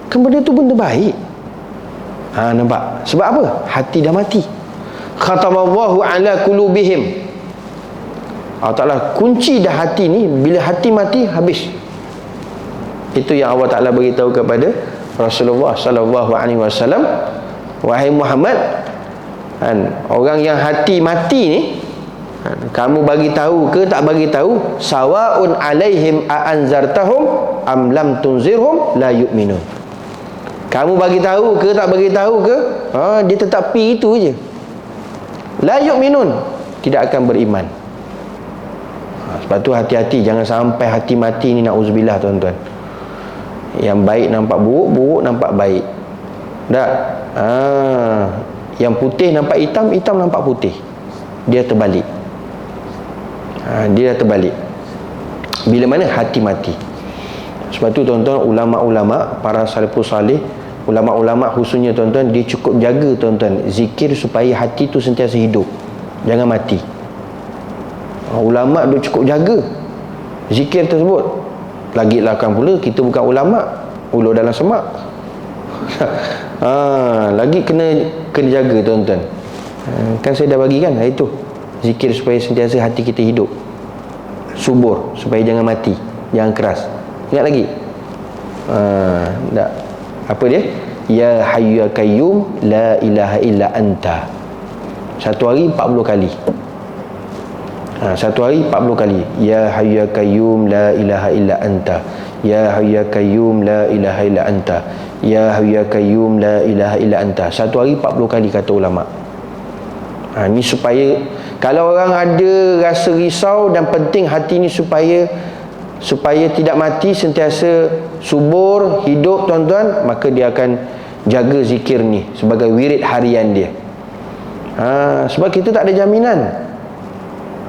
kan benda tu benda baik. Nampak? Sebab apa? Hati dah mati. Khatamallahu ala qulubihim. Allah Ta'ala kunci dah hati ni. Bila hati mati, habis. Itu yang Allah Ta'ala beritahu kepada Rasulullah sallallahu alaihi wasallam, wahai Muhammad, orang yang hati mati ni, kamu bagi tahu ke tak bagi tahu, sawaun alaihim a anzartahum am lam tunzirhum la yu'minun. Kamu bagi tahu ke tak bagi tahu ke, dia tetap pi itu je, la yu'minun, tidak akan beriman. Sebab tu hati-hati, jangan sampai hati mati ni, na'udzubillah tuan-tuan. Yang baik nampak buruk, buruk nampak baik. Tak? Yang putih nampak hitam, hitam nampak putih. Dia terbalik. Dia terbalik. Bila mana hati mati. Sebab tu tuan-tuan, ulama-ulama, para salafus salih, ulama-ulama khususnya tuan-tuan, dia cukup jaga tuan-tuan zikir supaya hati tu sentiasa hidup, jangan mati. Ulama dia cukup jaga zikir tersebut. Lagi lakan pula kita bukan ulama, ulur dalam semak. Lagi kena jaga tuan-tuan. Kan saya dah bagi kan itu zikir supaya sentiasa hati kita hidup, subur, supaya jangan mati, jangan keras. Ingat lagi? Tak. Apa dia? Ya Hayyu Ya Qayyum la ilaha illa anta. Satu hari 40 kali. Satu hari 40 kali. Ya Hayyu Ya Qayyum la ilaha illa anta. Ya Hayyu Ya Qayyum la ilaha illa anta. Ya Hayyu Ya Qayyum la ilaha illa anta. Satu hari 40 kali kata ulama. Ni supaya kalau orang ada rasa risau dan penting hati ni supaya tidak mati, sentiasa subur, hidup tuan-tuan, maka dia akan jaga zikir ni sebagai wirid harian dia. Sebab kita tak ada jaminan.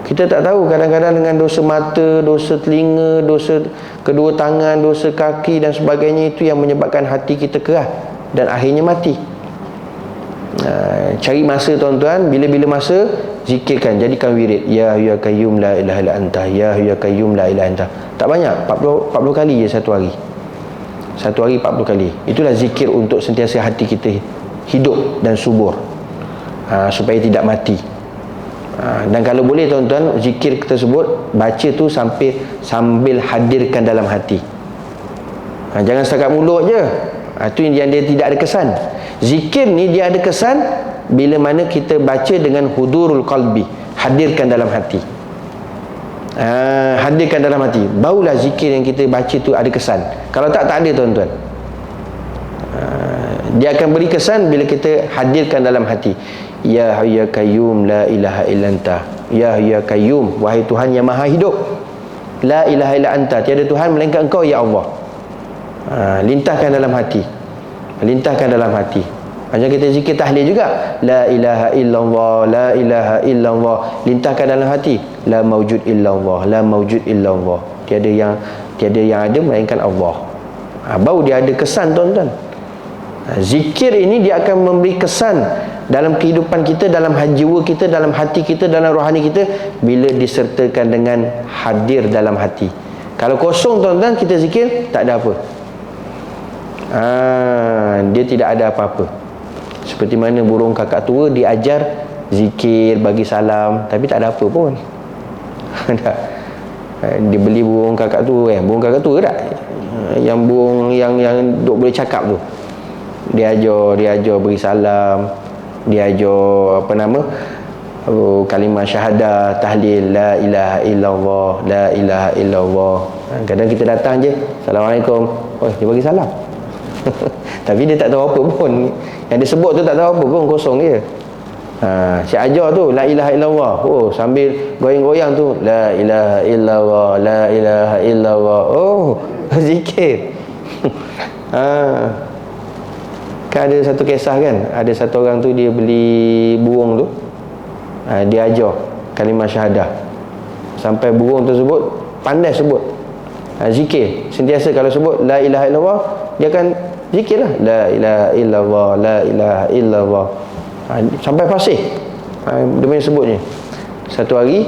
Kita tak tahu, kadang-kadang dengan dosa mata, dosa telinga, dosa kedua tangan, dosa kaki dan sebagainya, itu yang menyebabkan hati kita keras dan akhirnya mati. Cari masa tuan-tuan, bila-bila masa zikirkan, jadikan wirid. Ya Hayyu Ya Qayyum la ilaha illa anta. Ya Hayyu Ya Qayyum la ilaha illa anta. Tak banyak, 40 kali je satu hari. Satu hari 40 kali. Itulah zikir untuk sentiasa hati kita hidup dan subur, supaya tidak mati. Dan kalau boleh tuan-tuan, zikir tersebut baca tu sambil hadirkan dalam hati. Jangan setakat mulut je. Itu yang dia tidak ada kesan. Zikir ni dia ada kesan bila mana kita baca dengan hudurul qalbi, hadirkan dalam hati. Hadirkan dalam hati, barulah zikir yang kita baca tu ada kesan. Kalau tak ada tuan-tuan. Dia akan beri kesan bila kita hadirkan dalam hati. Ya Hayyu Ya Qayyum la ilaha illa anta. Ya Hayyu Ya Qayyum, wahai Tuhan yang maha hidup, la ilaha illa anta, tiada Tuhan melainkan Engkau ya Allah. Lintahkan dalam hati. Lintahkan dalam hati. Macam kita zikir tahlil juga, la ilaha illallah, la ilaha illallah, lintahkan dalam hati, la maujud illallah, la maujud illallah, tiada yang ada melainkan Allah. Baru dia ada kesan, tuan-tuan. Zikir ini dia akan memberi kesan dalam kehidupan kita, dalam jiwa kita, dalam hati kita, dalam rohani kita, bila disertakan dengan hadir dalam hati. Kalau kosong, tuan-tuan, kita zikir, tak ada apa. Dia tidak ada apa-apa. Seperti mana burung kakak tua diajar zikir, bagi salam, tapi tak ada apa pun. Dia beli burung kakak tua, burung kakak tua tak? Yang burung yang duk boleh cakap tu. Dia ajar beri salam, dia ajar kalimah syahadah, tahlil, la ilaha illallah, la ilaha illallah. Kadang kita datang je, Assalamualaikum, dia bagi salam. Tapi dia tak tahu apa pun. Yang dia sebut tu tak tahu apa pun, kosong dia. Si ajar tu la ilaha illallah, sambil goyang-goyang tu, la ilaha illallah, la ilaha illallah. Zikir. Kan ada satu kisah kan, ada satu orang tu dia beli burung tu, dia ajar kalimah syahadah sampai burung tersebut pandai sebut zikir. Sentiasa kalau sebut la ilaha illallah, dia akan zikir lah, la ilaha illallah, la ilaha illallah, sampai fasih. Dia punya sebutnya. Satu hari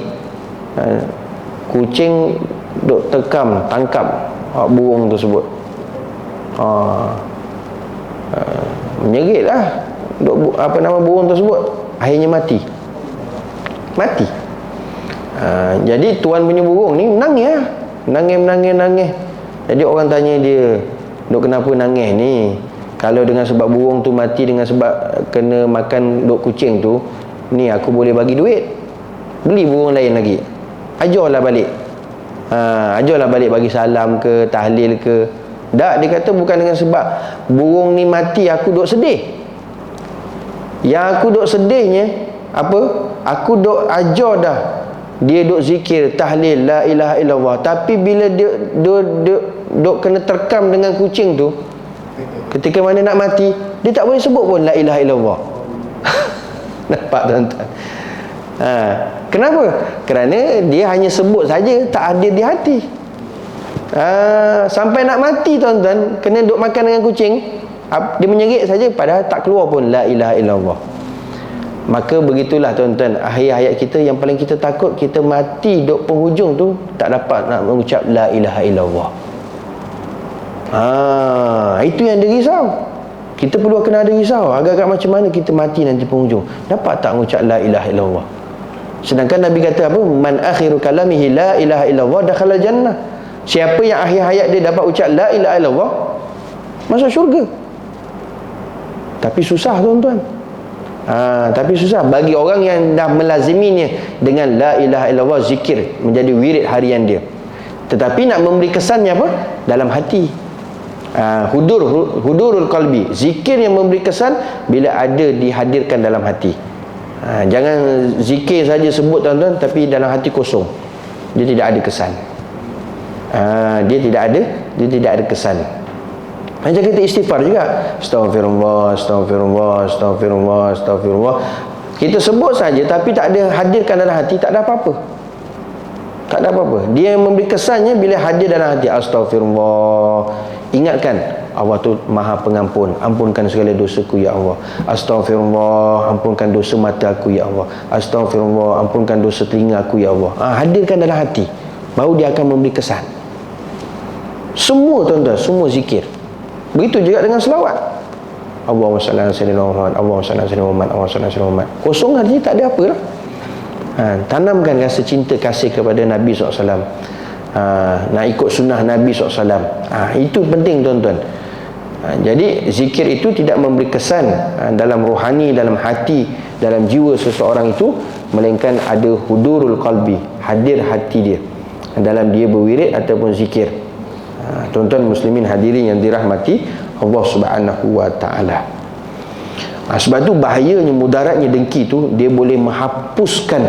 kucing duk tangkap burung tersebut. Menyerit lah burung tersebut. Akhirnya mati. Jadi tuan punya burung ni menangis. Jadi orang tanya dia, duk kenapa nangis ni? Kalau dengan sebab burung tu mati, dengan sebab kena makan duk kucing tu, ni aku boleh bagi duit, beli burung lain lagi, ajarlah balik. Ajarlah balik, bagi salam ke, tahlil ke. Tak, dia kata bukan dengan sebab burung ni mati aku duk sedih. Yang aku duk sedihnya apa? Aku duk ajar dah dia duk zikir, tahlil, la ilaha illallah, tapi bila dia duk kena terkam dengan kucing tu, ketika mana nak mati, dia tak boleh sebut pun la ilaha illallah. Nampak, tuan-tuan? Kenapa? Kerana dia hanya sebut saja, tak ada di hati. Sampai nak mati, tuan-tuan, kena duk makan dengan kucing, dia menyerit saja, padahal tak keluar pun la ilaha illallah. Maka begitulah, tuan-tuan, akhir hayat kita yang paling kita takut, kita mati duk penghujung tu tak dapat nak mengucap la ilaha illallah. Itu yang dia risau. Kita perlu kena ada risau, agak-agak macam mana kita mati nanti penghujung, dapat tak mengucap la ilaha illallah. Sedangkan Nabi kata apa? Man akhiru kalamihi la ilaha illallah dakhala jannah. Siapa yang akhir hayat dia dapat ucap la ilaha illallah, masuk syurga. Tapi susah, tuan-tuan. Tapi susah bagi orang yang dah melaziminya dengan la ilaha illallah, zikir menjadi wirid harian dia. Tetapi nak memberi kesannya apa? Dalam hati. Hudurul qalbi, zikir yang memberi kesan bila ada dihadirkan dalam hati. Jangan zikir saja sebut, tuan-tuan, tapi dalam hati kosong, dia tidak ada kesan. Dia tidak ada kesan. Macam kita istighfar juga, Astaghfirullah, Astaghfirullah, Astaghfirullah, Astaghfirullah. Kita sebut saja tapi tak ada hadirkan dalam hati, tak ada apa-apa. Tak ada apa-apa. Dia yang memberi kesannya bila hadir dalam hati. Astaghfirullah. Ingatkan Allah tu Maha Pengampun, ampunkan segala dosaku ya Allah. Astaghfirullah, ampunkan dosa mata aku ya Allah. Astaghfirullah, ampunkan dosa telinga aku ya Allah. Hadirkan dalam hati, baru dia akan memberi kesan. Semua, tuan-tuan, semua zikir. Begitu juga dengan selawat. Allahumma salli ala sayyidina Muhammad, Allahumma salli ala sayyidina Muhammad, Allahumma salli ala sayyidina Muhammad. Kosong hati, tak ada apa dah. Tanamkan rasa cinta kasih kepada Nabi SAW. Nak ikut sunnah Nabi SAW. Itu penting, tuan-tuan. Jadi zikir itu tidak memberi kesan dalam rohani, dalam hati, dalam jiwa seseorang itu, melainkan ada hudurul qalbi, hadir hati dia dalam dia berwirid ataupun zikir. Tuan-tuan muslimin hadirin yang dirahmati Allah Subhanahu wa taala. Sebab tu bahayanya, mudaratnya dengki tu, dia boleh menghapuskan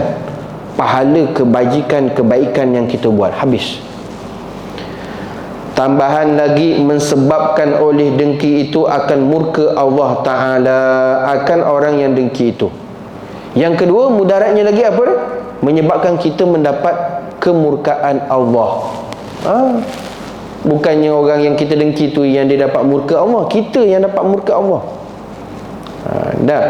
pahala kebaikan yang kita buat, habis. Tambahan lagi, mensebabkan oleh dengki itu akan murka Allah Ta'ala akan orang yang dengki itu. Yang kedua, mudaratnya lagi apa? Menyebabkan kita mendapat kemurkaan Allah. Bukannya orang yang kita dengki tu yang dia dapat murka Allah, kita yang dapat murka Allah. Dah.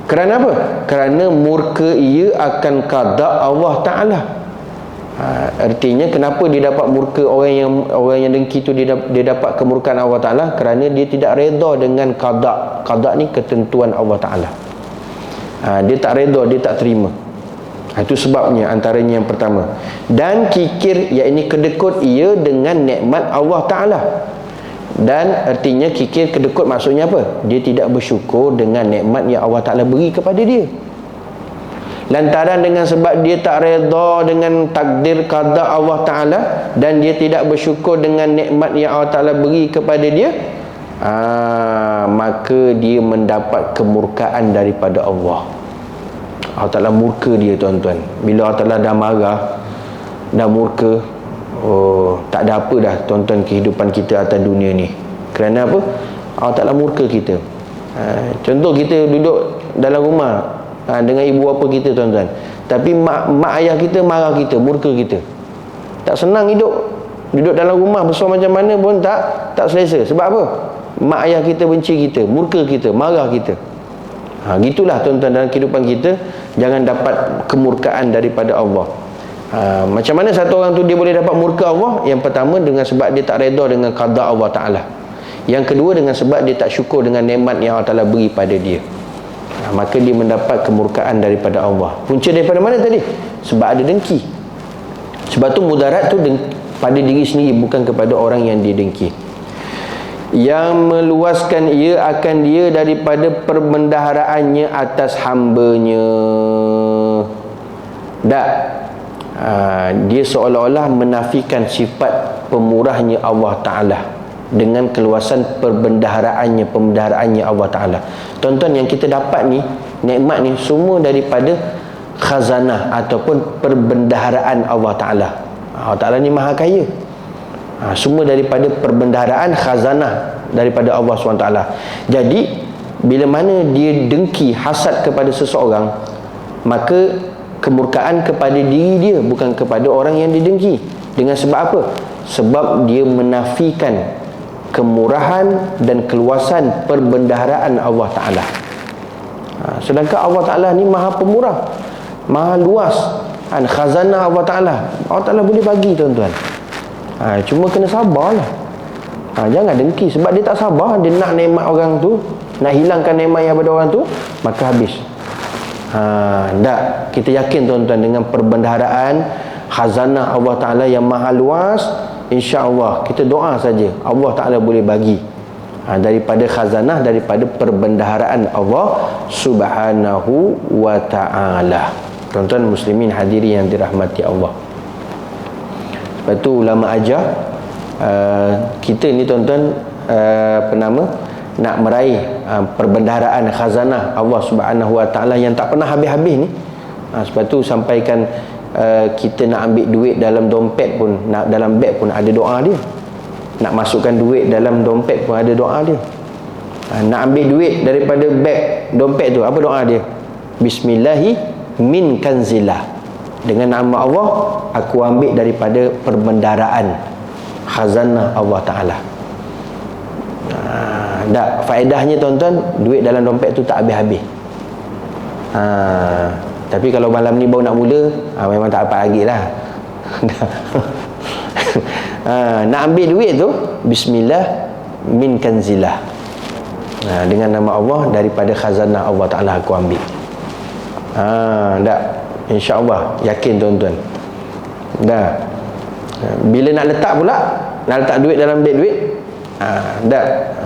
Kerana apa? Kerana murka ia akan qada Allah Ta'ala. Artinya kenapa dia dapat murka orang yang dengki tu dia dapat kemurkaan Allah Ta'ala? Kerana dia tidak reda dengan qada. Qada ni ketentuan Allah Ta'ala. Dia tak reda, dia tak terima. Itu sebabnya, antaranya yang pertama. Dan kikir, iaitu kedekut ia dengan nikmat Allah Ta'ala. Dan artinya kikir kedekut maksudnya apa? Dia tidak bersyukur dengan nikmat yang Allah Ta'ala beri kepada dia. Lantaran dengan sebab dia tak reda dengan takdir qada Allah Ta'ala, dan dia tidak bersyukur dengan nikmat yang Allah Ta'ala beri kepada dia, maka dia mendapat kemurkaan daripada Allah. Allah Ta'ala murka dia, tuan-tuan. Bila Allah Ta'ala dah marah, dah murka, tak ada apa dah, tuan-tuan, kehidupan kita atas dunia ni. Kerana apa? Allah Ta'ala murka kita. Contoh, kita duduk dalam rumah dengan ibu bapa kita, tuan-tuan, tapi mak ayah kita marah kita, murka kita. Tak senang hidup. Duduk dalam rumah besar macam mana pun tak selesa. Sebab apa? Mak ayah kita benci kita, murka kita, marah kita. Gitulah, tuan-tuan, dalam kehidupan kita. Jangan dapat kemurkaan daripada Allah. Macam mana satu orang tu dia boleh dapat murka Allah? Yang pertama, dengan sebab dia tak reda dengan qada Allah Ta'ala. Yang kedua, dengan sebab dia tak syukur dengan nikmat yang Allah Ta'ala beri pada dia. Maka dia mendapat kemurkaan daripada Allah. Punca daripada mana tadi? Sebab ada dengki. Sebab tu mudarat tu pada diri sendiri, bukan kepada orang yang dia dengki. Yang meluaskan ia akan dia daripada perbendaharaannya atas hambanya. Dia seolah-olah menafikan sifat pemurahnya Allah Ta'ala dengan keluasan pembendaharaannya Allah Ta'ala. Tuan-tuan, yang kita dapat ni, nikmat ni, semua daripada khazanah ataupun perbendaharaan Allah Ta'ala. Allah Ta'ala ni maha kaya. Semua daripada perbendaharaan khazanah daripada Allah SWT. Jadi bila mana dia dengki, hasad kepada seseorang, maka kemurkaan kepada diri dia, bukan kepada orang yang didengki. Dengan sebab apa? Sebab dia menafikan kemurahan dan keluasan perbendaharaan Allah Ta'ala. Sedangkan Allah Ta'ala ni maha pemurah, maha luas. Khazanah Allah Ta'ala, Allah Ta'ala boleh bagi, tuan-tuan. Cuma kena sabarlah. Jangan dengki. Sebab dia tak sabar, dia nak nikmat orang tu, nak hilangkan nikmat yang pada orang tu, maka habis. Tak. Kita yakin, tuan-tuan, dengan perbendaharaan khazanah Allah Ta'ala yang maha luas, insya-Allah kita doa saja, Allah Ta'ala boleh bagi daripada khazanah, daripada perbendaharaan Allah Subhanahu wa Ta'ala. Tuan-tuan muslimin hadirin yang dirahmati Allah. Sebab tu ulama ajar kita ni, tuan-tuan, nak meraih perbendaharaan khazanah Allah Subhanahu wa Ta'ala yang tak pernah habis-habis ni. Sebab tu sampaikan kita nak ambil duit dalam dompet pun, dalam beg pun ada doa dia. Nak masukkan duit dalam dompet pun ada doa dia. Nak ambil duit daripada beg dompet tu, apa doa dia? Bismillahi min kanzilah. Dengan nama Allah aku ambil daripada perbendaharaan khazanah Allah Ta'ala. Faedahnya, tuan-tuan, duit dalam dompet tu tak habis-habis. Tapi kalau malam ni baru nak mula, memang tak apa lagi lah. Nak ambil duit tu, bismillah min kanzilah. Dengan nama Allah, daripada khazanah Allah Ta'ala aku ambil. InsyaAllah, yakin, tuan-tuan. Bila nak letak pula, nak letak duit dalam beg duit,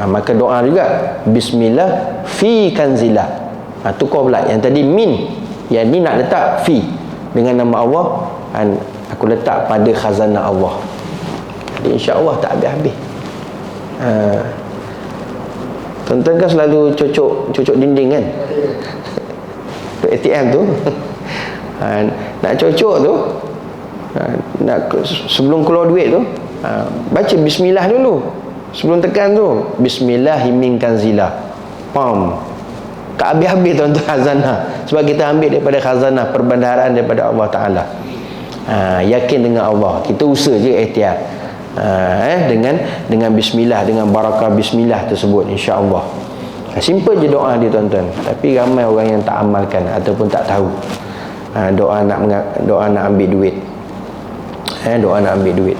maka doa juga, bismillah fi kanzilah. Tukar pula, yang tadi min, yang ni nak letak fi, dengan nama Allah, aku letak pada khazanah Allah. Jadi insya-Allah tak habis-habis. Tuan-tuan kan selalu cocok dinding kan, ATM tu. Nak cocok tu, sebelum keluar duit tu, baca bismillah dulu. Sebelum tekan tu, bismillahi min kanzilah. Tak habis-habis, tuan-tuan, khazanah. Sebab kita ambil daripada khazanah, perbendaharaan daripada Allah Ta'ala. Yakin dengan Allah. Kita usaha je ikhtiar. Dengan bismillah, dengan barakah bismillah tersebut, insya-Allah. Simple je doa dia tuan-tuan, tapi ramai orang yang tak amalkan ataupun tak tahu. Doa nak ambil duit. Doa nak ambil duit.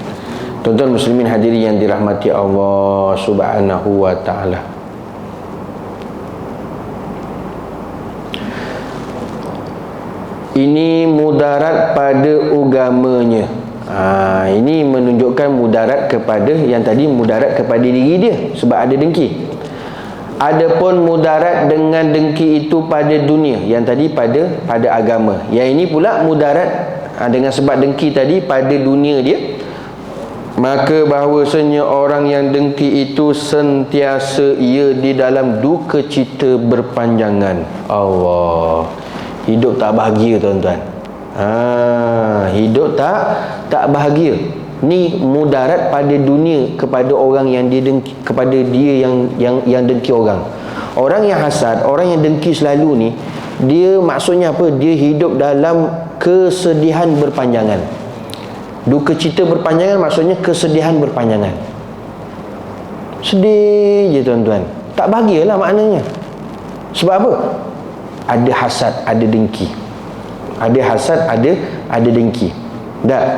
Tuan-tuan muslimin hadirin yang dirahmati Allah Subhanahu wa taala. Ini mudarat pada agamanya. Ini menunjukkan mudarat kepada yang tadi, mudarat kepada diri dia sebab ada dengki. Adapun mudarat dengan dengki itu pada dunia, yang tadi pada agama. Yang ini pula mudarat dengan sebab dengki tadi pada dunia dia. Maka bahawasanya orang yang dengki itu sentiasa ia di dalam duka cita berpanjangan. Allah, hidup tak bahagia tuan-tuan. Hidup tak bahagia. Ni mudarat pada dunia kepada orang yang dia dengki, kepada dia yang dengki orang. Orang yang hasad, orang yang dengki selalu ni, dia maksudnya apa? Dia hidup dalam kesedihan berpanjangan. Duka cita berpanjangan maksudnya kesedihan berpanjangan. Sedih je tuan-tuan, tak bahagialah maknanya. Sebab apa? Ada hasad, ada dengki. Ada hasad, ada dengki. Dia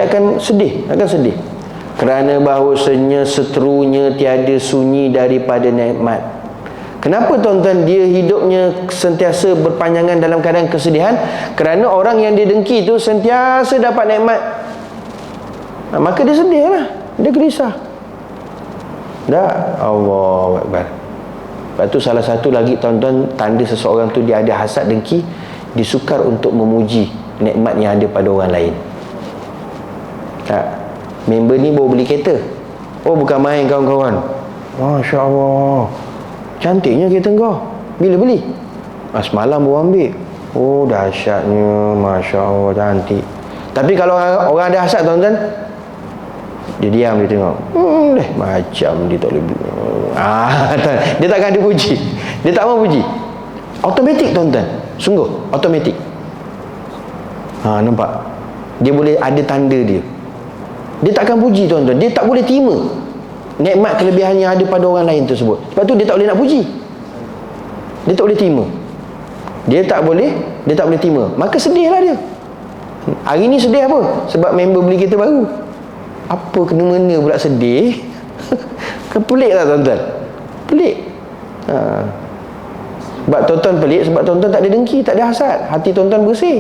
akan sedih, kerana bahawasanya seterunya tiada sunyi daripada nikmat. Kenapa tuan-tuan dia hidupnya sentiasa berpanjangan dalam keadaan kesedihan? Kerana orang yang dia dengki itu sentiasa dapat nikmat. Maka dia sedih lah, dia gelisah. Allahu Akbar. Lepas tu salah satu lagi tuan-tuan, tanda seseorang tu dia ada hasad dengki, disukar untuk memuji nikmat yang ada pada orang lain. Member ni baru beli kereta, bukan main kawan-kawan. Masya Allah, cantiknya kereta kau, bila beli? Semalam baru ambil. Dahsyatnya, Masya Allah, cantik. Tapi kalau orang ada hasad tuan-tuan, dia diam, dia tengok, macam dia tak boleh beli. Dia takkan ada puji, dia tak mau puji. Automatik tuan-tuan, sungguh automatik. Nampak? Dia boleh ada tanda dia. Dia takkan puji tuan-tuan. Dia tak boleh terima nikmat kelebihan yang ada pada orang lain tersebut. Sebab tu dia tak boleh nak puji. Dia tak boleh terima. Dia tak boleh terima. Maka sedihlah dia. Hari ni sedih apa? Sebab member beli kereta baru. Apa kena-mena pula sedih? Pelik tak tuan-tuan? Pelik. Sebab tuan-tuan pelik, sebab tuan-tuan tak ada dengki, tak ada hasad. Hati tuan-tuan bersih.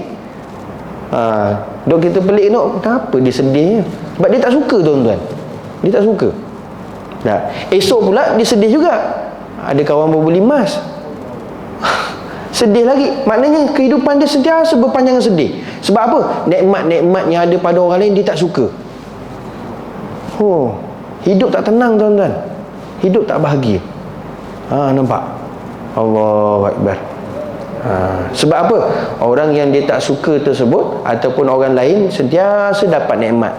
Dok kita pelik nak, kenapa dia sedihnya? Sebab dia tak suka tuan-tuan. Dia tak suka. Esok pula dia sedih juga. Ada kawan baru beli emas. Sedih lagi. Maknanya kehidupan dia sentiasa berpanjangan sedih. Sebab apa? Nikmat-nikmat yang ada pada orang lain dia tak suka. Hidup tak tenang tuan-tuan. Hidup tak bahagia. Nampak? Allahu Akbar. Sebab apa? Orang yang dia tak suka tersebut ataupun orang lain sentiasa dapat nikmat.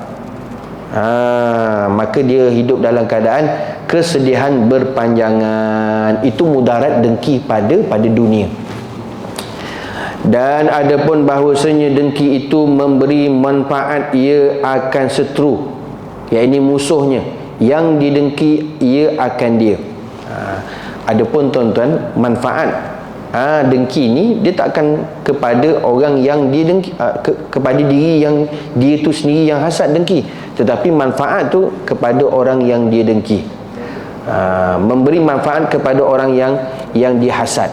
Maka dia hidup dalam keadaan kesedihan berpanjangan. Itu mudarat dengki pada dunia. Dan adapun bahawasanya dengki itu memberi manfaat, ia akan seteru, iaitu musuhnya yang didengki, ia akan dia. Adapun tuan-tuan, manfaat dengki ni dia tak akan kepada orang yang dia dengki, kepada diri yang dia tu sendiri yang hasad dengki, tetapi manfaat tu kepada orang yang dia dengki. Memberi manfaat kepada orang yang dia hasad.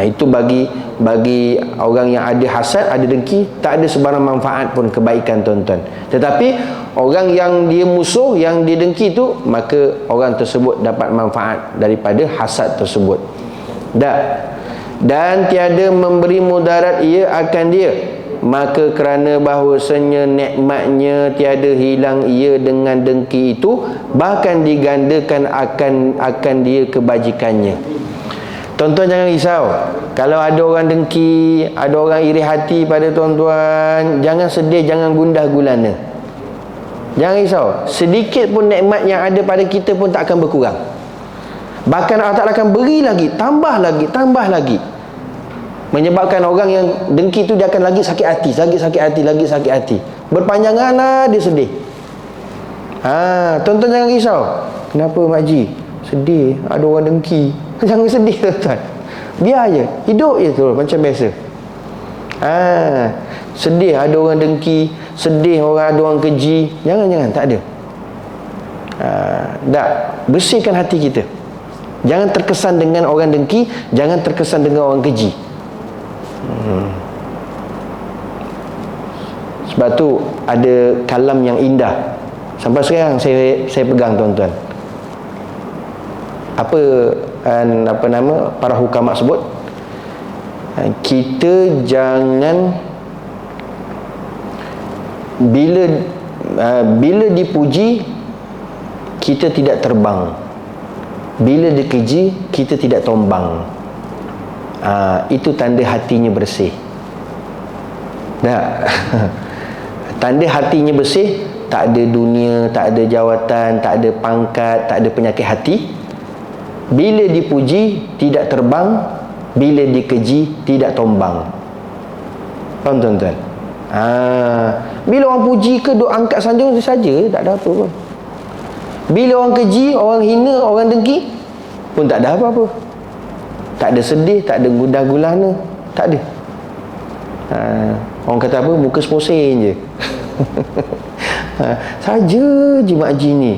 Itu bagi orang yang ada hasad, ada dengki, tak ada sebarang manfaat pun, kebaikan tuan-tuan. Tetapi orang yang dia musuh, yang dia dengki tu, maka orang tersebut dapat manfaat daripada hasad tersebut. Dan tiada memberi mudarat ia akan dia, maka kerana bahawasanya nikmatnya tiada hilang ia dengan dengki itu, bahkan digandakan akan dia kebajikannya. Tuan-tuan jangan risau kalau ada orang dengki, ada orang iri hati pada tuan-tuan. Jangan sedih, jangan gundah gulana. Jangan risau. Sedikit pun nikmat yang ada pada kita pun tak akan berkurang. Bahkan Allah Ta'ala akan beri lagi, tambah lagi. Menyebabkan orang yang dengki tu dia akan lagi sakit hati. Berpanjanganlah dia sedih. Tuan-tuan jangan risau. Kenapa Mak Ji? Sedih, ada orang dengki. Jangan sedih tuan-tuan. Biar je, hidup je tu macam biasa. Sedih ada orang dengki, sedih ada orang keji. Jangan, tak ada. Tak, bersihkan hati kita. Jangan terkesan dengan orang dengki, jangan terkesan dengan orang keji. Sebab tu ada kalam yang indah. Sampai sekarang saya pegang tuan-tuan. Apa nama para hukama sebut? Kita jangan bila dipuji kita tidak terbang, bila dikeji kita tidak tombang. Itu tanda hatinya bersih. Tanda hatinya bersih. Tak ada dunia, tak ada jawatan, tak ada pangkat, tak ada penyakit hati. Bila dipuji tidak terbang, bila dikeji tidak tombang. Faham tuan-tuan? Bila orang puji ke duk angkat sanjung saja, tak ada apa pun. Bila orang keji, orang hina, orang dengki pun tak ada apa-apa. Tak ada sedih, tak ada gundah gulana, tak ada. Orang kata apa? Muka seposen je. Saja je Mak Ji ni.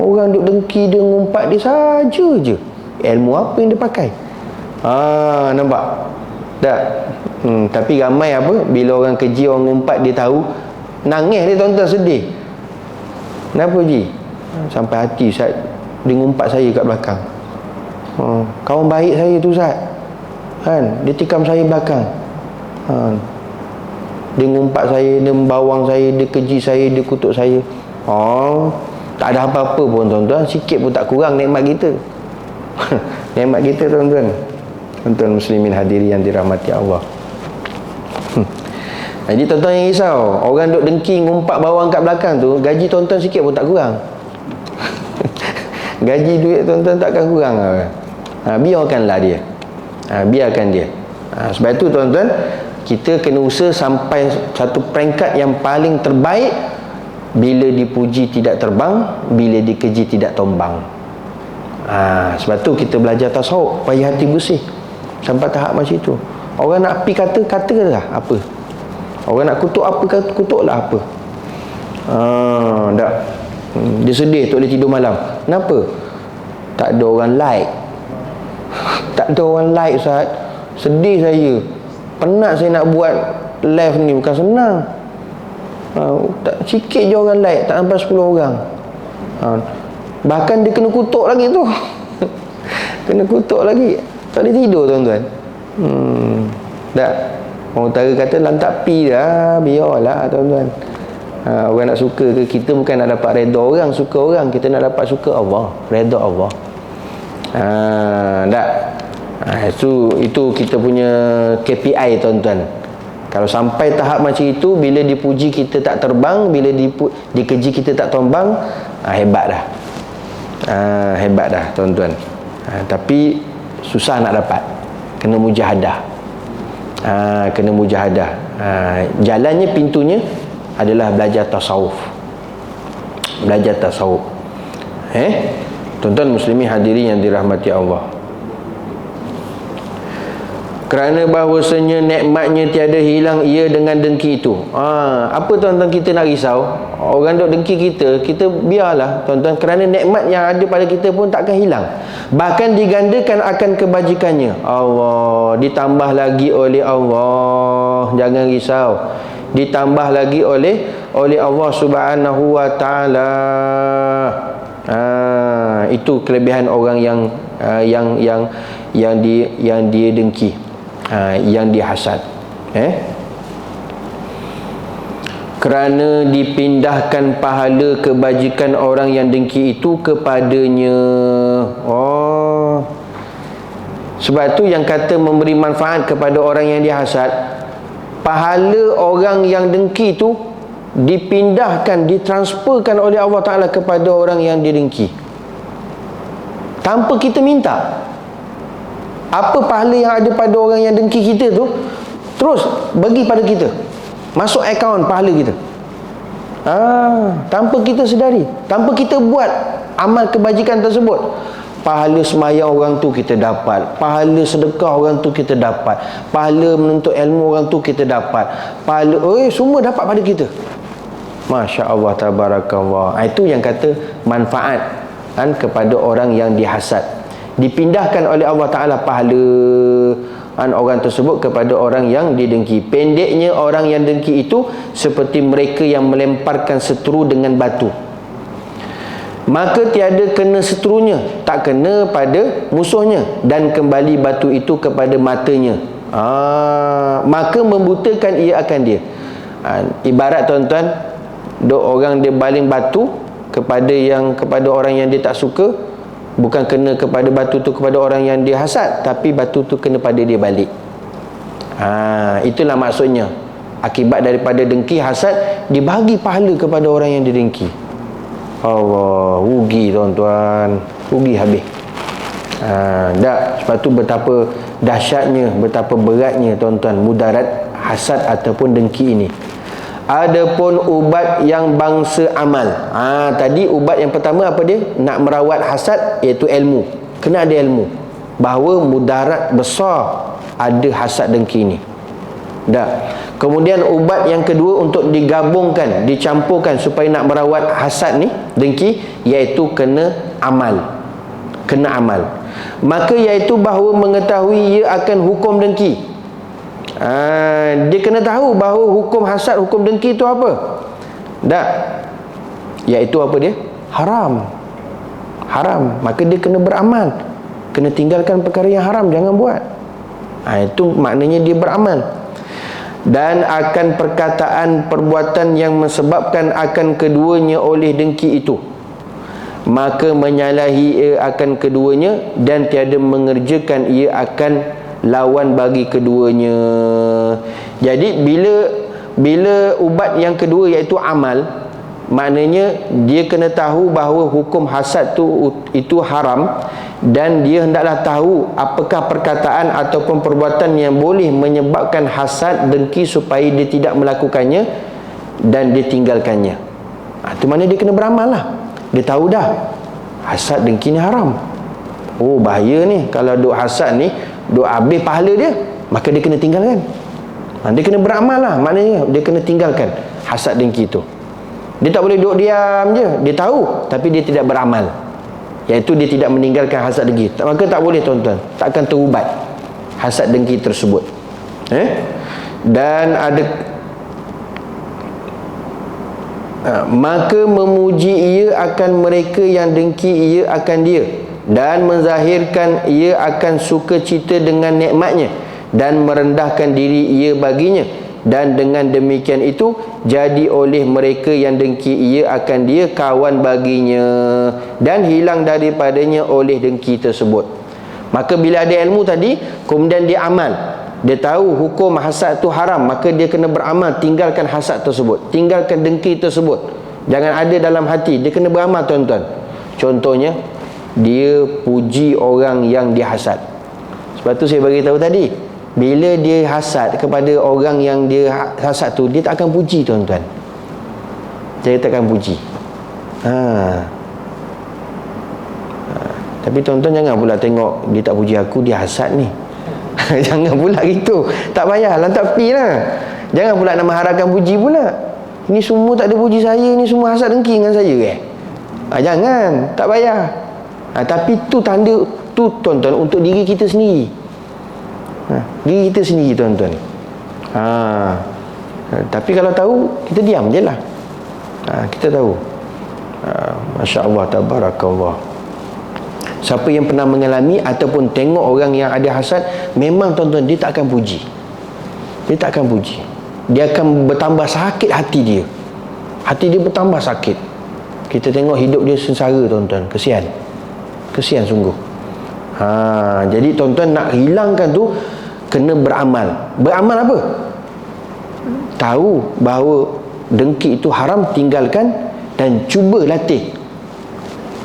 Orang duk dengki dia, ngumpat dia saja je. Ilmu apa yang dia pakai? Nampak? Tak? Tapi ramai apa? Bila orang keji, orang ngumpat, dia tahu, nangis dia tuan-tuan, sedih. Kenapa Ji? Sampai hati Ustaz, dia ngumpat saya kat belakang. Kawan baik saya tu Ustaz, kan? Dia tikam saya belakang. Dia ngumpat saya, dia membawang saya, dia keji saya, dia kutuk saya. Tak ada apa-apa pun tuan-tuan. Sikit pun tak kurang nikmat kita. Nikmat kita tuan-tuan. Tuan-tuan muslimin hadiri yang dirahmati Allah. Jadi tuan-tuan yang risau, orang duk dengki, ngumpat bawang kat belakang tu, gaji tuan-tuan sikit pun tak kurang. Gaji duit tuan-tuan takkan kurang. Biarkanlah dia. Biarkan dia. Sebab itu tuan-tuan, kita kena usaha sampai satu peringkat yang paling terbaik. Bila dipuji tidak terbang, bila dikeji tidak tombang. Sebab tu kita belajar tasawuf, supaya hati bersih sampai tahap macam itu. Orang nak pi kata lah apa. Orang nak kutuk apa, kutuklah apa. Tak. Dia sedih, tak boleh tidur malam. Kenapa? Tak ada orang like. Tak ada orang like Ustaz. Sedih saya. Penat saya nak buat live ni, bukan senang. Sikit je orang like, tak sampai 10 orang. Bahkan dia kena kutuk lagi tu. Kena kutuk lagi. Tak boleh tidur tuan-tuan. Tak. Orang utara kata lantak pi dah, biarlah tuan-tuan. Orang nak suka ke, kita bukan nak dapat redha orang, suka orang. Kita nak dapat suka Allah, redha Allah. Tak. Itu kita punya KPI tuan-tuan. Kalau sampai tahap macam itu, bila dipuji kita tak terbang, bila dikeji kita tak tombang, hebat dah. Hebat dah tuan-tuan. Tapi susah nak dapat. Kena mujahadah. Kena mujahadah. Jalannya, pintunya adalah belajar tasawuf. Belajar tasawuf. Tuan-tuan muslimin hadirin yang dirahmati Allah. Kerana bahawasanya nikmatnya tiada hilang ia dengan dengki itu. Apa tuan-tuan kita nak risau? Orang duk dengki kita, kita biarlah tuan-tuan, kerana nikmat yang ada pada kita pun takkan hilang. Bahkan digandakan akan kebajikannya. Allah, ditambah lagi oleh Allah. Jangan risau. Ditambah lagi oleh Allah Subhanahu wa taala. Itu kelebihan orang yang dia dengki. Yang dihasad. Kerana dipindahkan pahala kebajikan orang yang dengki itu kepadanya. Sebab tu yang kata memberi manfaat kepada orang yang dihasad, pahala orang yang dengki itu dipindahkan, ditransferkan oleh Allah Ta'ala kepada orang yang didengki, tanpa kita minta. Apa pahala yang ada pada orang yang dengki kita tu, terus bagi pada kita, masuk akaun pahala kita. Tanpa kita sedari, tanpa kita buat amal kebajikan tersebut, pahala semayang orang tu kita dapat, pahala sedekah orang tu kita dapat, pahala menuntut ilmu orang tu kita dapat, pahala semua dapat pada kita. Masya Allah, tabarakallah. Itu yang kata manfaat kepada orang yang dihasad. Dipindahkan oleh Allah Ta'ala pahala orang tersebut kepada orang yang didengki. Pendeknya orang yang dengki itu seperti mereka yang melemparkan seteru dengan batu, maka tiada kena seterunya, tak kena pada musuhnya, dan kembali batu itu kepada matanya, maka membutakan ia akan dia. Ibarat tuan-tuan, orang dia baling batu kepada orang yang dia tak suka, bukan kena kepada batu tu kepada orang yang dia hasad, tapi batu tu kena pada dia balik. Itulah maksudnya. Akibat daripada dengki, hasad, dibagi pahala kepada orang yang didengki. Allah, rugi tuan-tuan, rugi habis. Sebab tu betapa dahsyatnya, betapa beratnya tuan-tuan mudarat hasad ataupun dengki ini. Adapun ubat yang bangsa amal, tadi ubat yang pertama apa dia? Nak merawat hasad, iaitu ilmu. Kena ada ilmu bahawa mudarat besar ada hasad dengki ni. Kemudian ubat yang kedua untuk digabungkan, dicampurkan supaya nak merawat hasad ni, dengki, iaitu kena amal. Kena amal. Maka iaitu bahawa mengetahui ia akan hukum dengki. Dia kena tahu bahawa hukum hasad, hukum dengki itu apa? Iaitu apa dia? Haram. Haram. Maka dia kena beramal, kena tinggalkan perkara yang haram, jangan buat. Itu maknanya dia beramal. Dan akan perkataan perbuatan yang menyebabkan akan keduanya oleh dengki itu, maka menyalahi ia akan keduanya, dan tiada mengerjakan ia akan lawan bagi keduanya. Jadi bila ubat yang kedua iaitu amal, maknanya dia kena tahu bahawa hukum hasad itu haram, dan dia hendaklah tahu apakah perkataan ataupun perbuatan yang boleh menyebabkan hasad dengki supaya dia tidak melakukannya dan dia tinggalkannya. Itu mana dia kena beramal lah. Dia tahu dah hasad dengki ni haram. Bahaya ni kalau duk hasad ni, duk habis pahala dia, maka dia kena tinggalkan. Dia kena beramal lah, maknanya dia kena tinggalkan hasad dengki tu. Dia tak boleh duduk diam je. Dia tahu tapi dia tidak beramal, iaitu dia tidak meninggalkan hasad dengki. Maka tak boleh tuan-tuan, takkan terubat hasad dengki tersebut. Dan ada maka memuji ia akan mereka yang dengki ia akan dia, dan menzahirkan ia akan sukacita dengan nikmatnya, dan merendahkan diri ia baginya, dan dengan demikian itu jadi oleh mereka yang dengki ia akan dia kawan baginya, dan hilang daripadanya oleh dengki tersebut. Maka bila ada ilmu tadi, kemudian dia amal, dia tahu hukum hasad tu haram, maka dia kena beramal, tinggalkan hasad tersebut, tinggalkan dengki tersebut, jangan ada dalam hati. Dia kena beramal tuan-tuan. Contohnya, dia puji orang yang dihasad. Sebab tu saya bagi tahu tadi, bila dia hasad kepada orang yang dia hasad tu, dia tak akan puji tuan-tuan. Dia tak akan puji. Tapi tuan-tuan jangan pula tengok dia tak puji aku, dia hasad ni. Jangan pula gitu. Tak payah, lantak pi lah. Jangan pula nak mengharapkan puji pula. Ni semua tak ada puji saya, ni semua hasad dengki dengan saya jangan, tak payah. Tapi tu tanda tu tuan-tuan untuk diri kita sendiri. Diri kita sendiri tuan-tuan. Tapi kalau tahu, kita diam je lah. Kita tahu. Masya Allah, tabarakallah. Siapa yang pernah mengalami ataupun tengok orang yang ada hasad, memang tuan-tuan, dia tak akan puji. Dia tak akan puji. Dia akan bertambah sakit hati dia. Hati dia bertambah sakit. Kita tengok hidup dia sengsara tuan-tuan. Kesian. Kesian sungguh. Jadi tuan-tuan nak hilangkan tu, kena beramal. Beramal apa? Tahu bahawa dengki itu haram, tinggalkan, dan cuba latih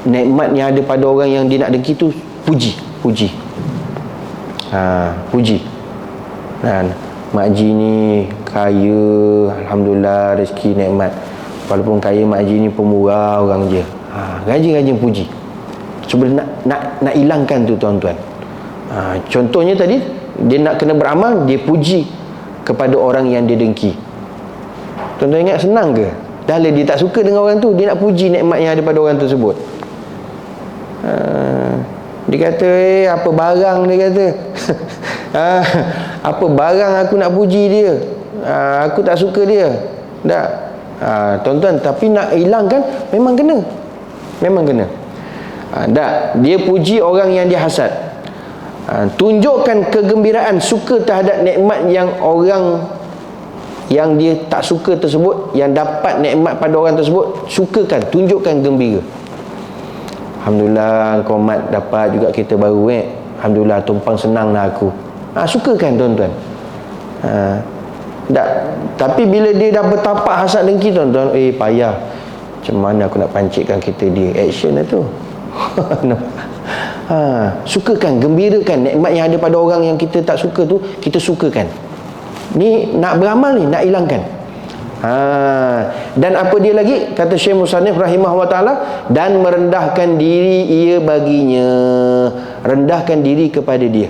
nikmat yang ada pada orang yang dia nak dengki tu, puji. Puji. Mak Ji ni kaya, alhamdulillah, rezeki nikmat. Walaupun kaya Mak Haji ni pemurah orang je. Rajin-rajin puji. Sebab nak hilangkan tu tuan-tuan. Contohnya tadi, dia nak kena beramal, dia puji kepada orang yang dia dengki. Tuan-tuan ingat senang ke? Dah lah dia tak suka dengan orang tu, dia nak puji nikmat yang ada pada orang tersebut. Dia kata, apa barang dia kata. Apa barang aku nak puji dia. Aku tak suka dia. Tak. Tuan-tuan, tapi nak hilangkan memang kena. Memang kena. Tak. Dia puji orang yang dia hasad. Tunjukkan kegembiraan, suka terhadap nikmat yang orang yang dia tak suka tersebut, yang dapat nikmat pada orang tersebut, sukakan, tunjukkan gembira. Alhamdulillah kau Mat dapat juga kereta baru Alhamdulillah, tumpang senang lah aku. Sukakan tuan-tuan. Tapi bila dia dah bertapak hasad dengki tuan-tuan, payah. Macam mana aku nak pancitkan kereta dia? Action lah tu. Sukakan, gembirakan nikmat yang ada pada orang yang kita tak suka tu, kita sukakan. Ni nak beramal ni, nak hilangkan. Dan apa dia lagi? Kata Syekh Musannif rahimahullah ta'ala, dan merendahkan diri ia baginya. Rendahkan diri kepada dia.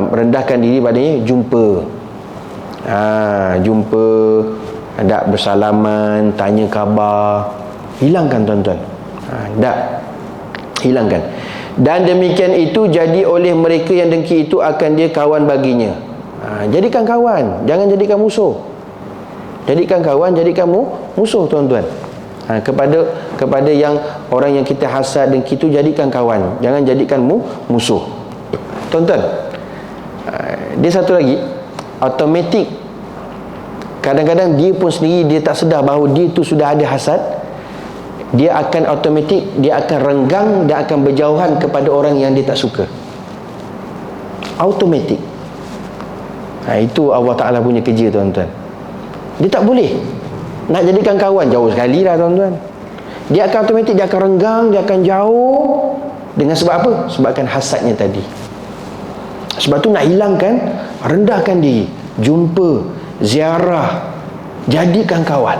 Merendahkan diri padanya, jumpa. Jumpa, tak bersalaman, tanya khabar. Hilangkan tuan-tuan. Tak. Hilangkan. Dan demikian itu jadi oleh mereka yang dengki itu akan dia kawan baginya. Jadikan kawan, jangan jadikan musuh. Jadikan kawan, jadikan musuh tuan-tuan. Kepada yang orang yang kita hasad dengki itu, jadikan kawan, jangan jadikan musuh. Tuan-tuan, dia satu lagi, automatik. Kadang-kadang dia pun sendiri dia tak sedar bahawa dia tu sudah ada hasad. Dia akan automatik, dia akan renggang, dia akan berjauhan kepada orang yang dia tak suka. Automatik. Itu Allah Ta'ala punya kerja tuan-tuan. Dia tak boleh nak jadikan kawan, jauh sekali lah tuan-tuan. Dia akan automatik, dia akan renggang, dia akan jauh. Dengan sebab apa? Sebabkan hasadnya tadi. Sebab tu nak hilangkan, rendahkan diri, jumpa, ziarah, jadikan kawan.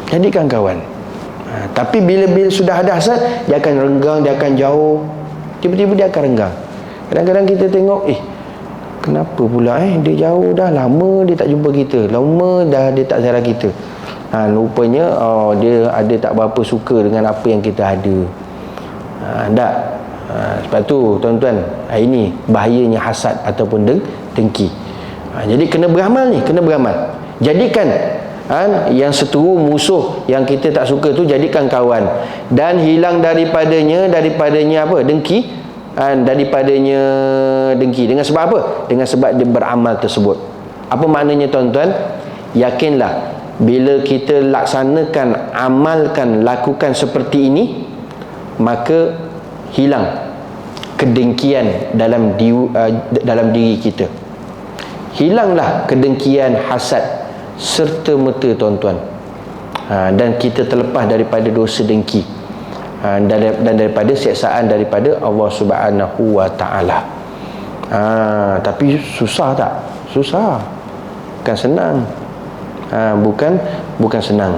Jadikan kawan. Tapi bila sudah ada hasad, dia akan renggang, dia akan jauh. Tiba-tiba dia akan renggang. Kadang-kadang kita tengok, kenapa pula dia jauh dah lama, dia tak jumpa kita, lama dah dia tak ziarah kita. Rupanya dia ada tak berapa suka dengan apa yang kita ada. Tak. Sebab tu tuan-tuan, ini bahayanya hasad ataupun dengki. Jadi kena beramal ni, kena beramal. Jadikan yang seteru, musuh yang kita tak suka tu, jadikan kawan. Dan hilang daripadanya apa? Dengki. Daripadanya dengki. Dengan sebab apa? Dengan sebab dia beramal tersebut. Apa maknanya tuan-tuan? Yakinlah, bila kita laksanakan, amalkan, lakukan seperti ini, maka hilang kedengkian dalam diri kita. Hilanglah kedengkian, hasad serta merta tuan-tuan. Dan kita terlepas daripada dosa dengki, dan daripada siksaan daripada Allah Subhanahu wa ta'ala. Tapi susah tak? Susah. Bukan senang. Bukan senang.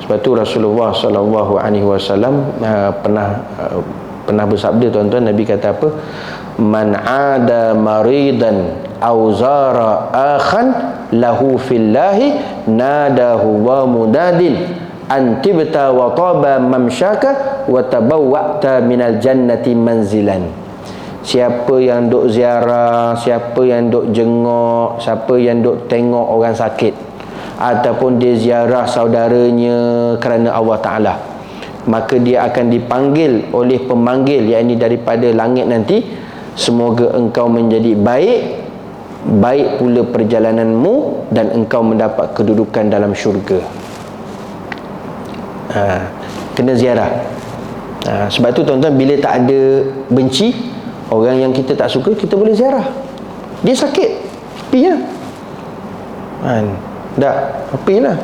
Sebab tu Rasulullah sallallahu alaihi wasallam pernah bersabda tuan-tuan. Nabi kata apa? Man ada maridan aw zara akhan lahu fillahi nadahu wa mudadin antibta wa taba mamsyaka wa tabawwa'ta minal jannati manzilan. Siapa yang duk ziarah, siapa yang duk jenguk, siapa yang duk tengok orang sakit, ataupun dia ziarah saudaranya kerana Allah Ta'ala, maka dia akan dipanggil oleh pemanggil, yakni daripada langit nanti, semoga engkau menjadi baik pula perjalananmu dan engkau mendapat kedudukan dalam syurga. Kena ziarah. Sebab tu tuan-tuan, bila tak ada benci, orang yang kita tak suka, kita boleh ziarah. Dia sakit, pergilah. Pergilah.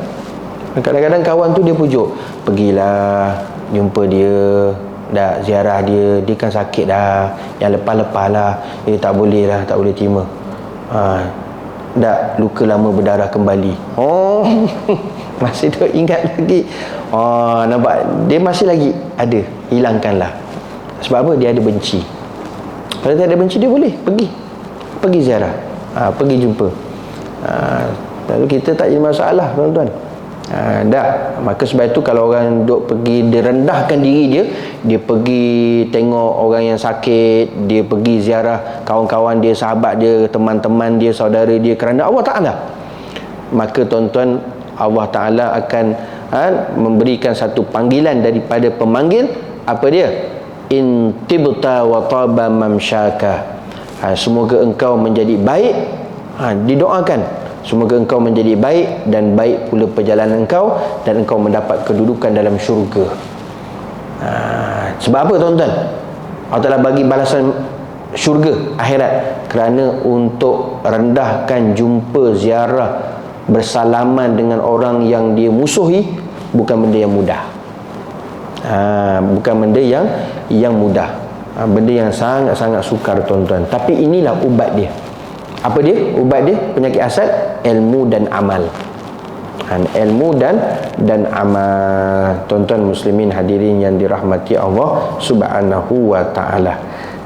Kadang-kadang kawan tu dia pujuk, pergilah, jumpa dia, ziarah dia kan sakit dah, yang lepas-lepas lah. Tak boleh lah, tak boleh terima. Tak, luka lama berdarah kembali. Oh, masih tu ingat lagi. Oh, nampak? Dia masih lagi ada. Hilangkanlah. Sebab apa? Dia ada benci. Kalau tak ada benci, dia boleh pergi ziarah, pergi jumpa. Lalu kita tak jadi masalah, tuan-tuan. Dah. Maka sebab itu kalau orang duk pergi, dia rendahkan diri dia, dia pergi tengok orang yang sakit, dia pergi ziarah kawan-kawan dia, sahabat dia, teman-teman dia, saudara dia kerana Allah Ta'ala, maka tuan-tuan, Allah Ta'ala akan memberikan satu panggilan daripada pemanggil. Apa dia? In tibta wa taba mamsyaka. Semoga engkau menjadi baik. Didoakan, semoga engkau menjadi baik dan baik pula perjalanan engkau, dan engkau mendapat kedudukan dalam syurga. Sebab apa, tuan-tuan? Allah Ta'ala bagi balasan syurga akhirat kerana untuk rendahkan jumpa, ziarah, bersalaman dengan orang yang dia musuhi bukan benda yang mudah. Bukan benda yang mudah. Benda yang sangat-sangat sukar, tuan-tuan. Tapi inilah ubat dia. Apa dia? Ubat dia, penyakit hasad, ilmu dan amal. Ilmu dan amal. Tuan-tuan muslimin hadirin yang dirahmati Allah Subhanahu wa ta'ala.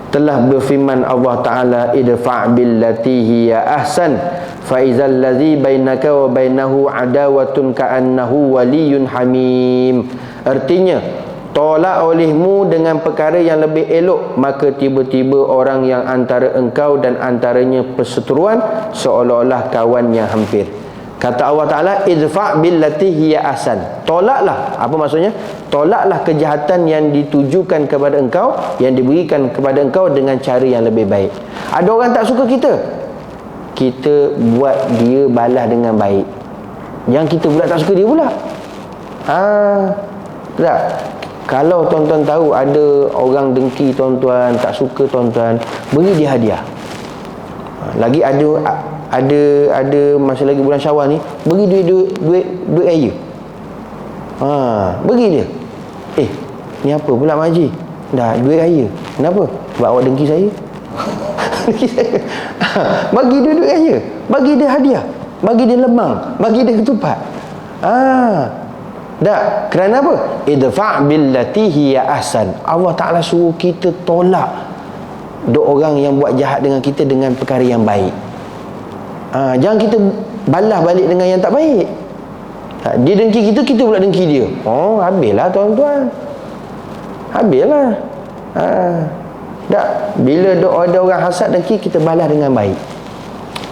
Telah berfirman Allah Ta'ala, idfa' billati hiya ahsan fa idzal ladzi bainaka wa bainahu adawatun ka'annahu waliyyun hamim. Artinya, tolak olehmu dengan perkara yang lebih elok, maka tiba-tiba orang yang antara engkau dan antaranya perseteruan seolah-olah kawan yang hampir. Kata Allah Ta'ala, idfa' billati hiya ahsan. Tolaklah. Apa maksudnya? Tolaklah kejahatan yang ditujukan kepada engkau, yang diberikan kepada engkau dengan cara yang lebih baik. Ada orang tak suka kita, kita buat dia balas dengan baik. Yang kita pula tak suka dia pula. Tak. Kalau tuan-tuan tahu ada orang dengki tuan-tuan, tak suka tuan-tuan, beri dia hadiah. Lagi ada masa lagi bulan Syawal ni, beri dia duit air. Beri dia. Ni apa pula Mak Haji? Dah duit air. Kenapa? Sebab awak dengki saya. Dengki saya. Bagi dia duit air, bagi dia hadiah, bagi dia lemang, bagi dia ketupat. Tak, kerana apa? Idfa' billati hiya ahsan. Allah Ta'ala suruh kita tolak orang yang buat jahat dengan kita dengan perkara yang baik. Jangan kita balas balik dengan yang tak baik. Dia dengki kita, kita pula dengki dia. Habislah tuan-tuan. Habislah. Tak, bila ada orang hasad dengki, kita balas dengan baik.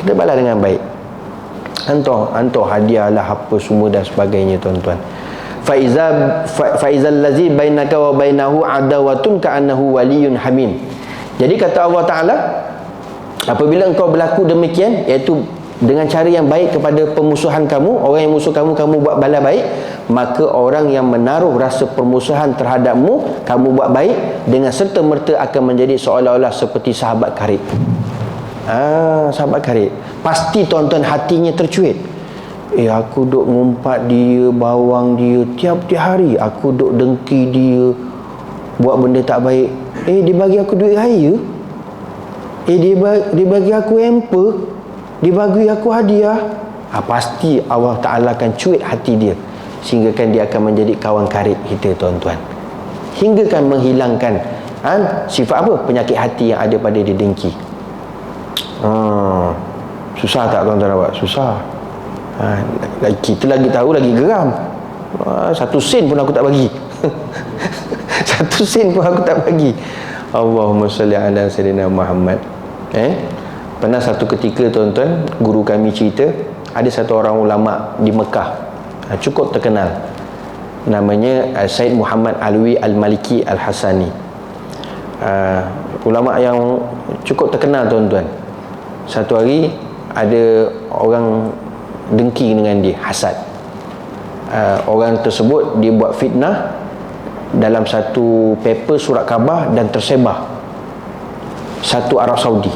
Kita balas dengan baik. Hantar hadiahlah apa semua dan sebagainya, tuan-tuan. Faizal ladzi bainaka wa bainahu adawatun ka'annahu waliyyun hamim. Jadi kata Allah Ta'ala, apabila engkau berlaku demikian, iaitu dengan cara yang baik kepada pemusuhan kamu, orang yang musuh kamu, kamu buat balas baik, maka orang yang menaruh rasa permusuhan terhadapmu, kamu buat baik, dengan serta-merta akan menjadi seolah-olah seperti sahabat karib. Sahabat karib. Pasti tuan-tuan hatinya tercuit. Aku duk ngumpat dia, bawang dia tiap-tiap hari, aku duk dengki dia, buat benda tak baik. Dia bagi aku duit raya. Dia bagi aku hamper, dia bagi aku hadiah. Pasti Allah Ta'ala akan cuit hati dia, sehingga kan dia akan menjadi kawan karib kita, tuan-tuan. Hingga kan menghilangkan sifat apa? Penyakit hati yang ada pada dia dengki. Susah tak tuan-tuan awak? Susah. Kita lagi tahu, lagi geram. 1 sen pun aku tak bagi. 1 sen pun aku tak bagi. Allahumma salli ala sayyidina Muhammad. Pernah satu ketika, tuan-tuan, guru kami cerita, ada satu orang ulama di Mekah, cukup terkenal, namanya Said Muhammad Alwi Al-Maliki Al-Hasani. Ulama yang cukup terkenal, tuan-tuan. Satu hari ada orang dengki dengan dia, hasad. Orang tersebut dia buat fitnah dalam satu paper surat khabar dan tersebar satu Arab Saudi.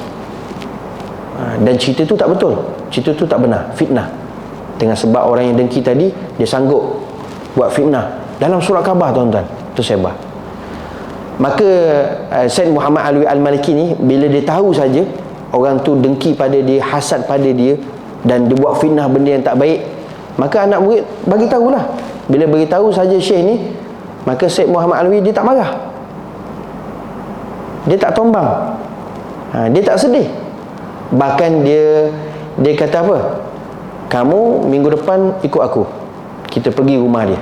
Dan cerita tu tak betul, cerita tu tak benar, fitnah. Dengan sebab orang yang dengki tadi, dia sanggup buat fitnah dalam surat khabar, tuan-tuan, tersebar. Maka Said Muhammad Alwi Al-Maliki ni, bila dia tahu saja orang tu dengki pada dia, hasad pada dia, dan dia buat fitnah benda yang tak baik, maka anak murid bagi tahulah. Bila bagi tahu saja Syekh ni, maka Syekh Muhammad Alwi dia tak marah, dia tak tombang, dia tak sedih. Bahkan dia kata apa, kamu minggu depan ikut aku, kita pergi rumah dia.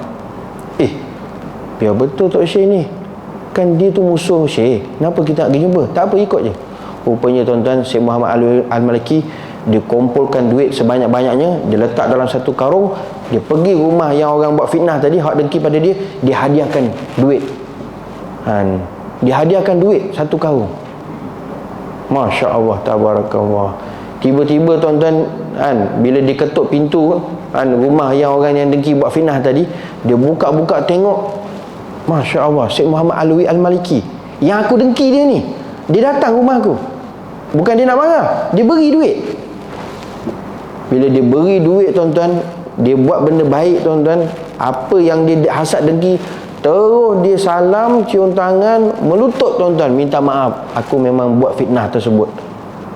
Biar betul Tok Syekh ni, kan dia tu musuh Syekh, kenapa kita nak pergi jumpa? Tak apa, ikut je. Rupanya tuan-tuan, Syekh Muhammad Al-Maliki dia kumpulkan duit sebanyak-banyaknya, dia letak dalam satu karung, dia pergi rumah yang orang buat fitnah tadi, hak dengki pada dia, dia hadiahkan duit. Dia hadiahkan duit satu karung. Masya Allah, tabarakallah. Tiba-tiba tuan-tuan, bila dia ketuk pintu rumah yang orang yang dengki buat fitnah tadi, dia buka-buka tengok, Masya Allah, Syekh Muhammad Alwi Al-Maliki yang aku dengki dia ni, dia datang rumah aku. Bukan dia nak marah, dia beri duit. Bila dia beri duit tuan-tuan, dia buat benda baik tuan-tuan, apa yang dia hasad dengki, terus dia salam, cium tangan, melutut tuan-tuan, minta maaf, aku memang buat fitnah tersebut.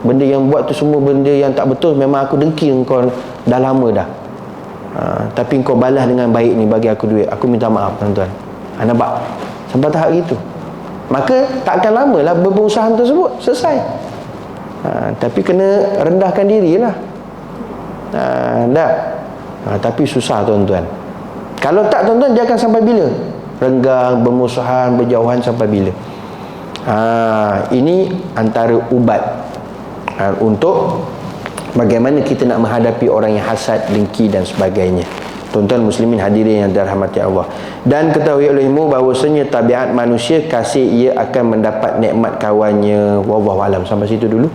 Benda yang buat tu semua benda yang tak betul, memang aku dengki engkau dah lama dah. Tapi engkau balas dengan baik ni, bagi aku duit, aku minta maaf tuan-tuan. Nampak? Sampai tahap gitu. Maka takkan lama lah berusaha tersebut selesai. Tapi kena rendahkan dirilah. Tapi susah tuan-tuan. Kalau tak tuan-tuan, dia akan sampai bila? Renggang, bermusuhan, berjauhan sampai bila? Ini antara ubat untuk bagaimana kita nak menghadapi orang yang hasad, dengki dan sebagainya. Tuan-tuan muslimin hadirin yang dirahmati Allah. Dan ketahui olehmu bahawasanya tabiat manusia kasih ia akan mendapat nikmat kawannya. Wallahu alam. Sampai situ dulu.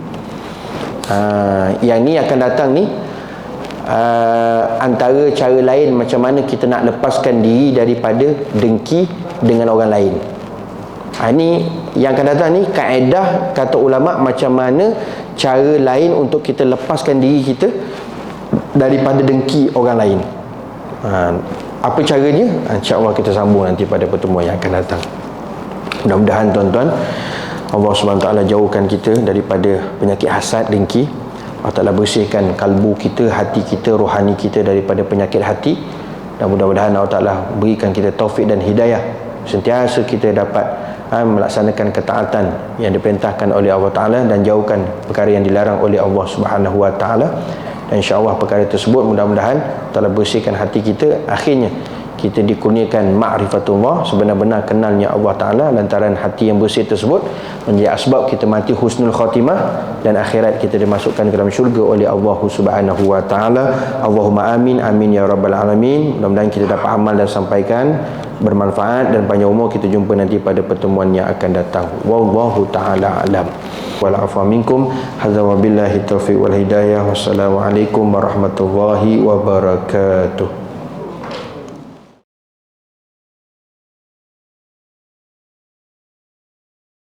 Yang ni akan datang ni, antara cara lain macam mana kita nak lepaskan diri daripada dengki dengan orang lain. Ini yang akan datang ni, kaedah kata ulama, macam mana cara lain untuk kita lepaskan diri kita daripada dengki orang lain. Apa caranya? InsyaAllah kita sambung nanti pada pertemuan yang akan datang. Mudah-mudahan tuan-tuan, Allah SWT jauhkan kita daripada penyakit hasad, dengki. Allah Ta'ala bersihkan kalbu kita, hati kita, rohani kita daripada penyakit hati. Dan mudah-mudahan Allah Ta'ala berikan kita taufik dan hidayah, sentiasa kita dapat melaksanakan ketaatan yang diperintahkan oleh Allah Ta'ala dan jauhkan perkara yang dilarang oleh Allah Subhanahu Wa Ta'ala. Dan insyaAllah perkara tersebut mudah-mudahan telah bersihkan hati kita. Akhirnya kita dikurniakan ma'rifatullah, sebenar-benar kenalnya Allah Ta'ala. Lantaran hati yang bersih tersebut menjadi asbab kita mati husnul khatimah, dan akhirat kita dimasukkan ke dalam syurga oleh Allah Subhanahu Wa Ta'ala. Allahumma amin, amin ya rabbal alamin. Mudah-mudahan kita dapat amal dan sampaikan, bermanfaat dan panjang umur. Kita jumpa nanti pada pertemuan yang akan datang. Wallahu ta'ala alam. Wa'alafu minkum. Hadza wa billahi taufiq wal hidayah. Wassalamualaikum warahmatullahi wabarakatuh.